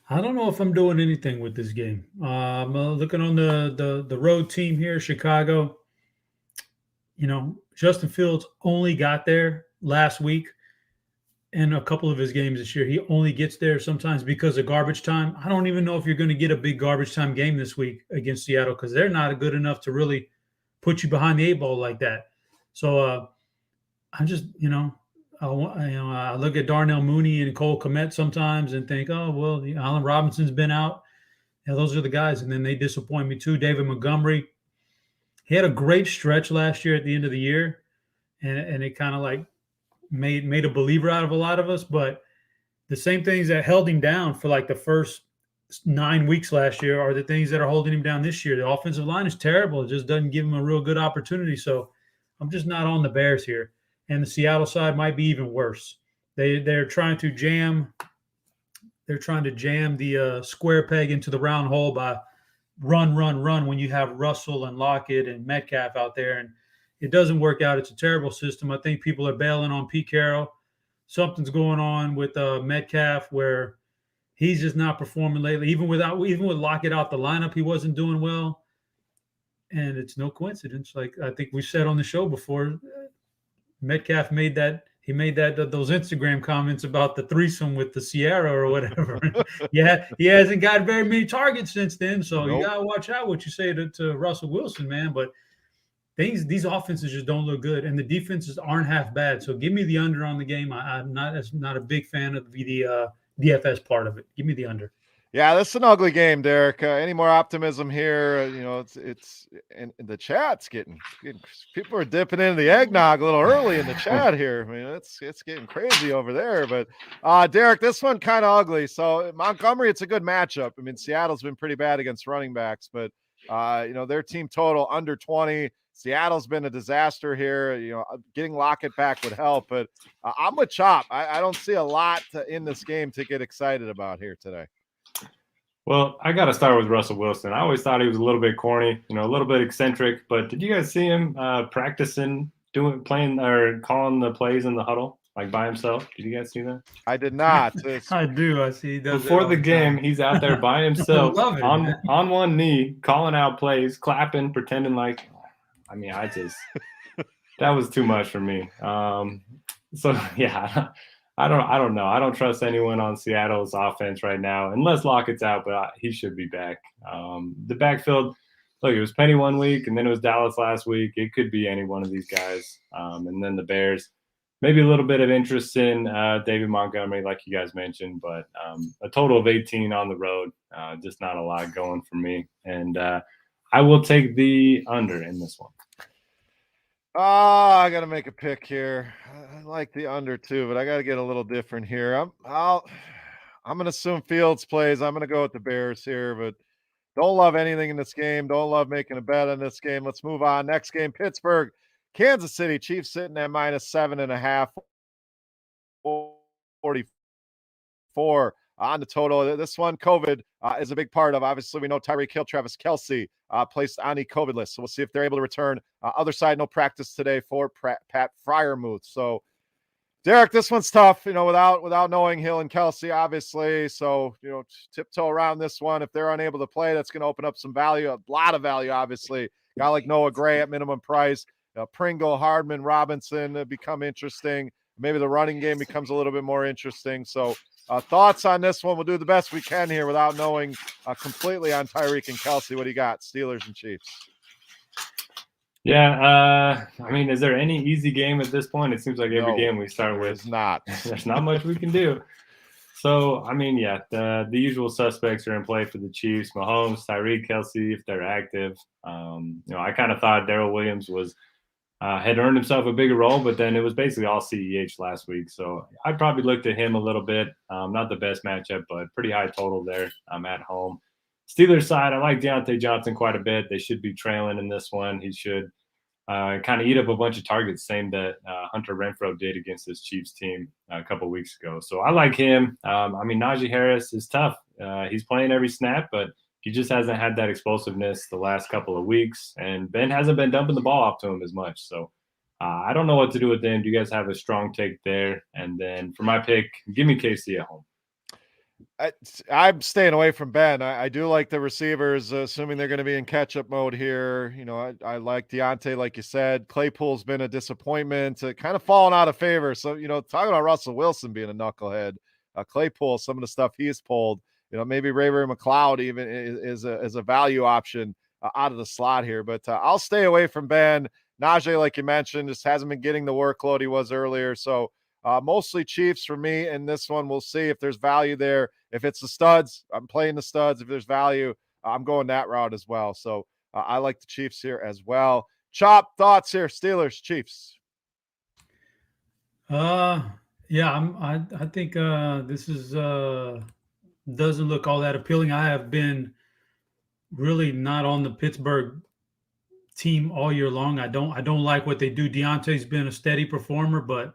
I don't know if I'm doing anything with this game. I'm looking on the road team here, Chicago. Justin Fields only got there last week. In a couple of his games this year, he only gets there sometimes because of garbage time. I don't even know if you're going to get a big garbage time game this week against Seattle, because they're not good enough to really put you behind the 8 ball like that. So I'm just, I look at Darnell Mooney and Cole Kmet sometimes and think, oh, well, Allen Robinson's been out. Yeah, those are the guys. And then they disappoint me too. David Montgomery, he had a great stretch last year at the end of the year, and it kind of like made a believer out of a lot of us. But the same things that held him down for like the first 9 weeks last year are the things that are holding him down this year. The offensive line is terrible. It just doesn't give him a real good opportunity. So I'm just not on the Bears here. And the Seattle side might be even worse. They're trying to jam the square peg into the round hole by run when you have Russell and Lockett and Metcalf out there. And it doesn't work out. It's a terrible system. I think people are bailing on Pete Carroll. Something's going on with Metcalf where he's just not performing lately. Even with Lockett out the lineup, he wasn't doing well. And it's no coincidence. Like I think we said on the show before, Metcalf made those Instagram comments about the threesome with the Sierra or whatever. Yeah, he hasn't got very many targets since then. So You gotta watch out what you say to Russell Wilson, man. But these offenses just don't look good, and the defenses aren't half bad. So give me the under on the game. I'm not a big fan of the DFS part of it. Give me the under. Yeah, this is an ugly game, Derek. Any more optimism here? It's in the chat's getting people are dipping into the eggnog a little early in the chat here. I mean, it's getting crazy over there. But Derek, this one kind of ugly. So Montgomery, it's a good matchup. I mean, Seattle's been pretty bad against running backs, but their team total under 20. Seattle's been a disaster here. Getting Lockett back would help, but I'm with Chop. I don't see a lot in this game to get excited about here today. Well, I got to start with Russell Wilson. I always thought he was a little bit corny, a little bit eccentric. But did you guys see him practicing, playing or calling the plays in the huddle, like by himself? Did you guys see that? I did not. I do. I see. He does before the game. He's out there by himself on one knee, calling out plays, clapping, pretending like. I mean, that was too much for me. So yeah. I don't know. I don't trust anyone on Seattle's offense right now, unless Lockett's out, but he should be back. The backfield, look, it was Penny one week, and then it was Dallas last week. It could be any one of these guys. And then the Bears, maybe a little bit of interest in David Montgomery, like you guys mentioned, but a total of 18 on the road, just not a lot going for me. And I will take the under in this one. I got to make a pick here. I like the under too, but I got to get a little different here. I'm going to assume Fields plays. I'm going to go with the Bears here, but don't love anything in this game. Don't love making a bet on this game. Let's move on. Next game, Pittsburgh Kansas City Chiefs sitting at -7.5, 44 on the total. This one, COVID is a big part of. Obviously, we know Tyreek Hill, Travis Kelce placed on the COVID list. So we'll see if they're able to return. Other side, no practice today for Pat Freiermuth. So, Derek, this one's tough, without knowing Hill and Kelce, obviously. So, tiptoe around this one. If they're unable to play, that's going to open up some value, a lot of value, obviously. Guy like Noah Gray at minimum price. Pringle, Hardman, Robinson become interesting. Maybe the running game becomes a little bit more interesting. So, thoughts on this one? We'll do the best we can here without knowing completely on Tyreek and Kelce. What do you got? Steelers and Chiefs. Yeah, is there any easy game at this point? It seems like every game we start with, not. There's not much we can do. So, the usual suspects are in play for the Chiefs: Mahomes, Tyreek, Kelce, if they're active. I kind of thought Darrell Williams had earned himself a bigger role, but then it was basically all CEH last week. So I'd probably looked at him a little bit. Not the best matchup, but pretty high total there. I'm at home. Steelers side, I like Deontay Johnson quite a bit. They should be trailing in this one. He should kind of eat up a bunch of targets, same that Hunter Renfrow did against this Chiefs team a couple of weeks ago. So I like him. Najee Harris is tough. He's playing every snap, but he just hasn't had that explosiveness the last couple of weeks, and Ben hasn't been dumping the ball off to him as much. So I don't know what to do with them. Do you guys have a strong take there? And then for my pick, give me KC at home. I'm staying away from Ben. I do like the receivers, assuming they're going to be in catch-up mode here. I like Deontay, like you said. Claypool's been a disappointment, kind of fallen out of favor. So, talking about Russell Wilson being a knucklehead, Claypool, some of the stuff he's pulled, maybe Ray McLeod even is a value option out of the slot here. But I'll stay away from Ben. Najee, like you mentioned, just hasn't been getting the workload he was earlier. So mostly Chiefs for me in this one. We'll see if there's value there. If it's the studs, I'm playing the studs. If there's value, I'm going that route as well. So I like the Chiefs here as well. Chop, thoughts here, Steelers, Chiefs. I think this is doesn't look all that appealing. I have been really not on the Pittsburgh team all year long. I don't like what they do. Deontay's been a steady performer, but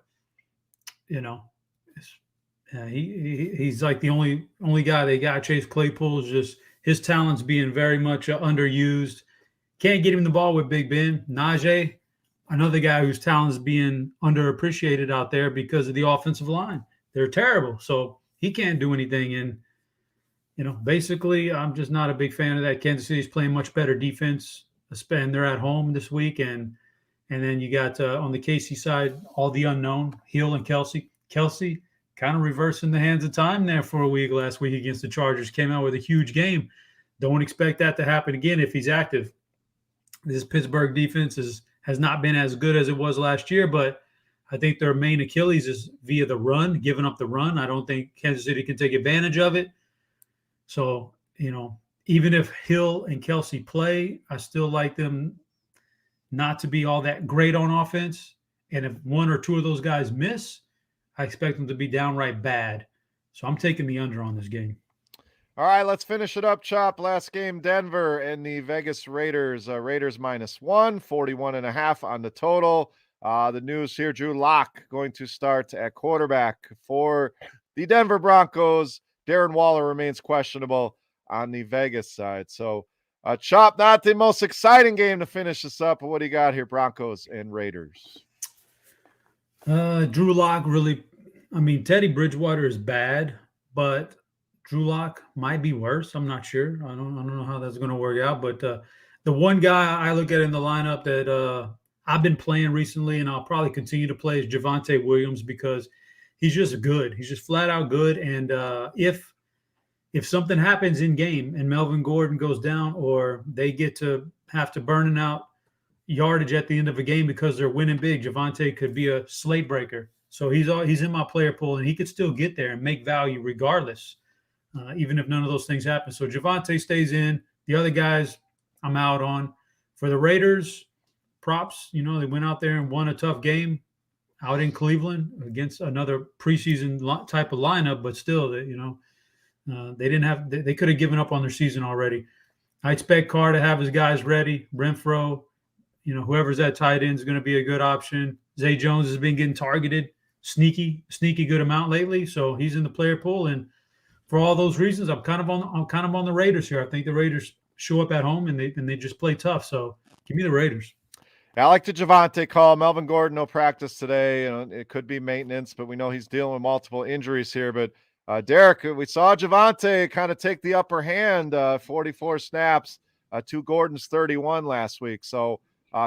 he's like the only guy they got. Chase Claypool is just his talent's being very much underused. Can't get him the ball with Big Ben. Najee, another guy whose talent is being underappreciated out there because of the offensive line. They're terrible, so he can't do anything. And basically, I'm just not a big fan of that. Kansas City's playing much better defense. And they're at home this week, and then you got on the KC side all the unknown, Hill and Kelce. Kelce kind of reversing the hands of time there for a week last week against the Chargers. Came out with a huge game. Don't expect that to happen again if he's active. This Pittsburgh defense has not been as good as it was last year, but I think their main Achilles is via the run, giving up the run. I don't think Kansas City can take advantage of it. So, even if Hill and Kelce play, I still like them not to be all that great on offense. And if one or two of those guys miss, I expect them to be downright bad. So I'm taking the under on this game. All right, let's finish it up, Chop. Last game, Denver and the Vegas Raiders. Raiders -1, 41.5 on the total. The news here, Drew Lock going to start at quarterback for the Denver Broncos. Darren Waller remains questionable on the Vegas side. So, Chop, not the most exciting game to finish this up, but what do you got here, Broncos and Raiders? Drew Lock really, Teddy Bridgewater is bad, but Drew Lock might be worse. I'm not sure. I don't know how that's going to work out, but the one guy I look at in the lineup that I've been playing recently and I'll probably continue to play is Javonte Williams because he's just good. He's just flat out good. And if something happens in game and Melvin Gordon goes down or they get to have to burn out yardage at the end of a game because they're winning big, Javonte could be a slate breaker. So he's in my player pool and he could still get there and make value regardless, even if none of those things happen. So Javonte stays in. The other guys I'm out on. For the Raiders, props, they went out there and won a tough game out in Cleveland against another preseason type of lineup, but still, they could have given up on their season already. I expect Carr to have his guys ready. Renfrow, whoever's at tight end is going to be a good option. Zay Jones has been getting targeted, sneaky good amount lately, so he's in the player pool. And for all those reasons, I'm kind of on the Raiders here. I think the Raiders show up at home and they just play tough. So give me the Raiders. I like the Javonte call. Melvin Gordon, no practice today. It could be maintenance, but we know he's dealing with multiple injuries here. But Derek, we saw Javonte kind of take the upper hand, 44 snaps to Gordon's 31 last week. So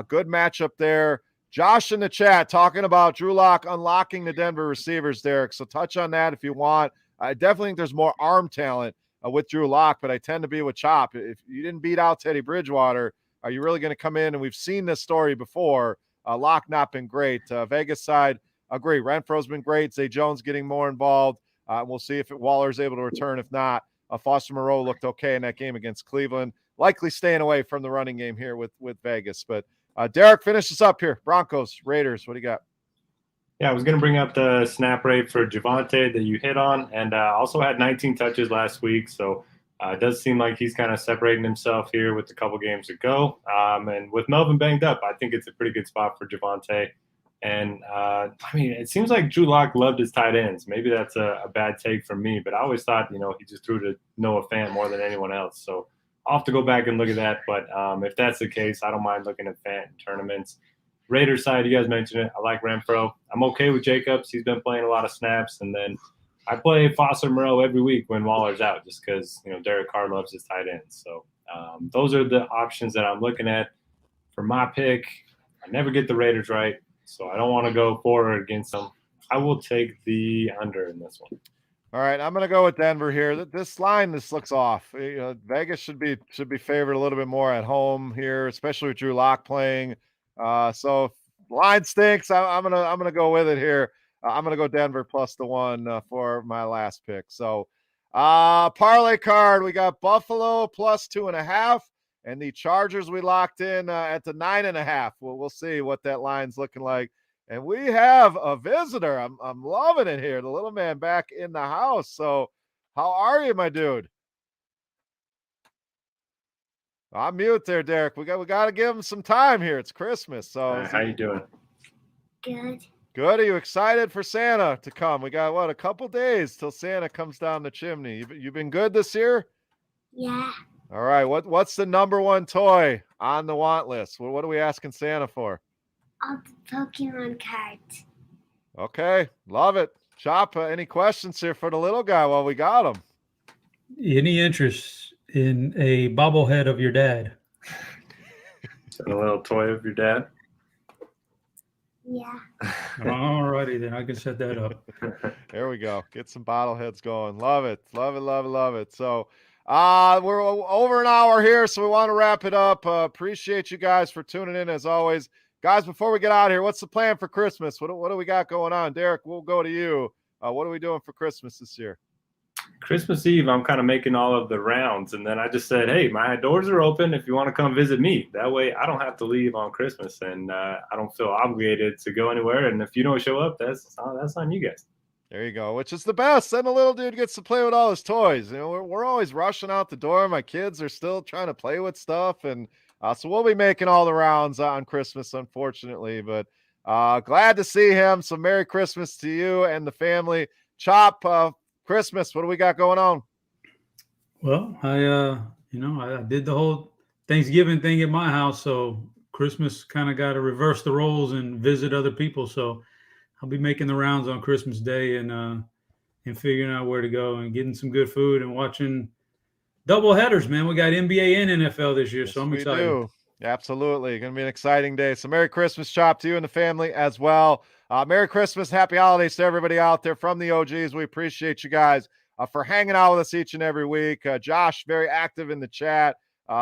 good matchup there. Josh in the chat talking about Drew Lock unlocking the Denver receivers, Derek. So touch on that if you want. I definitely think there's more arm talent with Drew Lock, but I tend to be with Chop. If you didn't beat out Teddy Bridgewater, are you really going to come in? And we've seen this story before. Lock not been great. Vegas side, agree. Renfro's been great. Zay Jones getting more involved. We'll see if Waller's able to return. If not, Foster Moreau looked okay in that game against Cleveland. Likely staying away from the running game here with Vegas. But Derek, finish us up here. Broncos, Raiders, what do you got? Yeah, I was going to bring up the snap rate for Javonte that you hit on, and also had 19 touches last week. So it does seem like he's kind of separating himself here with a couple games to go. And with Melvin banged up, I think it's a pretty good spot for Javonte. And, it seems like Drew Lock loved his tight ends. Maybe that's a bad take from me, but I always thought, he just threw to Noah Fant more than anyone else. So I'll have to go back and look at that. But if that's the case, I don't mind looking at Fant in tournaments. Raiders side, you guys mentioned it. I like Renfro. I'm okay with Jacobs. He's been playing a lot of snaps. And then I play Foster Moreau every week when Waller's out just because, Derek Carr loves his tight ends. So those are the options that I'm looking at. For my pick, I never get the Raiders right, so I don't want to go forward against them. I will take the under in this one. All right, I'm going to go with Denver here. This looks off. Vegas should be favored a little bit more at home here, especially with Drew Lock playing. So if the line stinks, I'm gonna go with it here. I'm gonna go Denver plus the 1 for my last pick. So parlay card, we got Buffalo plus 2.5, and the Chargers we locked in at the 9.5. We'll see what that line's looking like. And we have a visitor. I'm loving it here. The little man back in the house. So how are you, my dude? I'm mute there, Derek. We got to give him some time here. It's Christmas. So how you doing? Good. Good. Are you excited for Santa to come? We got a couple days till Santa comes down the chimney. You've been good this year? Yeah. All right. What's the number one toy on the want list? What are we asking Santa for? All the Pokemon cards. Okay. Love it. Chop, any questions here for the little guy while we got him? Any interest in a bobblehead of your dad? A little toy of your dad? Yeah. All righty, then I can set that up. There we go. Get some bottleheads going. Love it. Love it, love it, love it. So we're over an hour here, so we want to wrap it up. Appreciate you guys for tuning in as always. Guys, before we get out of here, what's the plan for Christmas? What do we got going on? Derek, we'll go to you. What are we doing for Christmas this year? Christmas Eve, I'm kind of making all of the rounds. And then I just said, hey, my doors are open if you want to come visit me. That way I don't have to leave on Christmas, and I don't feel obligated to go anywhere. And if you don't show up, that's on you guys. There you go, which is the best. Then the little dude gets to play with all his toys. We're always rushing out the door. My kids are still trying to play with stuff. And so we'll be making all the rounds on Christmas, unfortunately. But glad to see him. So Merry Christmas to you and the family. Chop, Christmas, what do we got going on? Well, I did the whole Thanksgiving thing at my house, so Christmas kind of got to reverse the roles and visit other people. So I'll be making the rounds on Christmas Day and figuring out where to go and getting some good food and watching double headers, man. We got NBA and NFL this year, so I'm excited. We do. Absolutely. Going to be an exciting day. So Merry Christmas, Chop, to you and the family as well. Merry Christmas, happy holidays to everybody out there from the OGs. We appreciate you guys for hanging out with us each and every week. Josh, very active in the chat.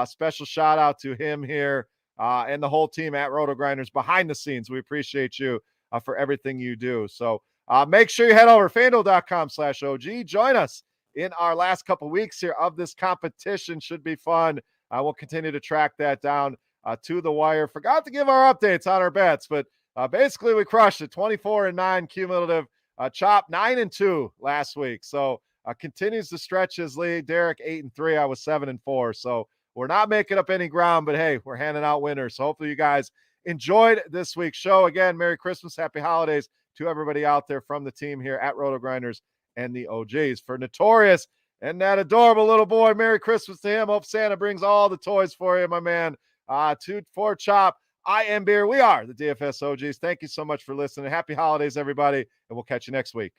Special shout out to him here and the whole team at RotoGrinders behind the scenes. We appreciate you for everything you do. So make sure you head over to FanDuel.com/OG. Join us in our last couple weeks here of this competition. Should be fun. We'll continue to track that down to the wire. Forgot to give our updates on our bets, but basically we crushed it. 24-9 cumulative. Chop 9-2 last week. So continues to stretch his lead. Derek 8-3. I was 7-4. So we're not making up any ground, but hey, we're handing out winners. So hopefully you guys enjoyed this week's show. Again, Merry Christmas, Happy Holidays to everybody out there from the team here at RotoGrinders and the OGs. For Notorious and that adorable little boy, Merry Christmas to him. Hope Santa brings all the toys for you, my man. For Chop, I am Beer. We are the DFS OGs. Thank you so much for listening. Happy holidays, everybody, and we'll catch you next week.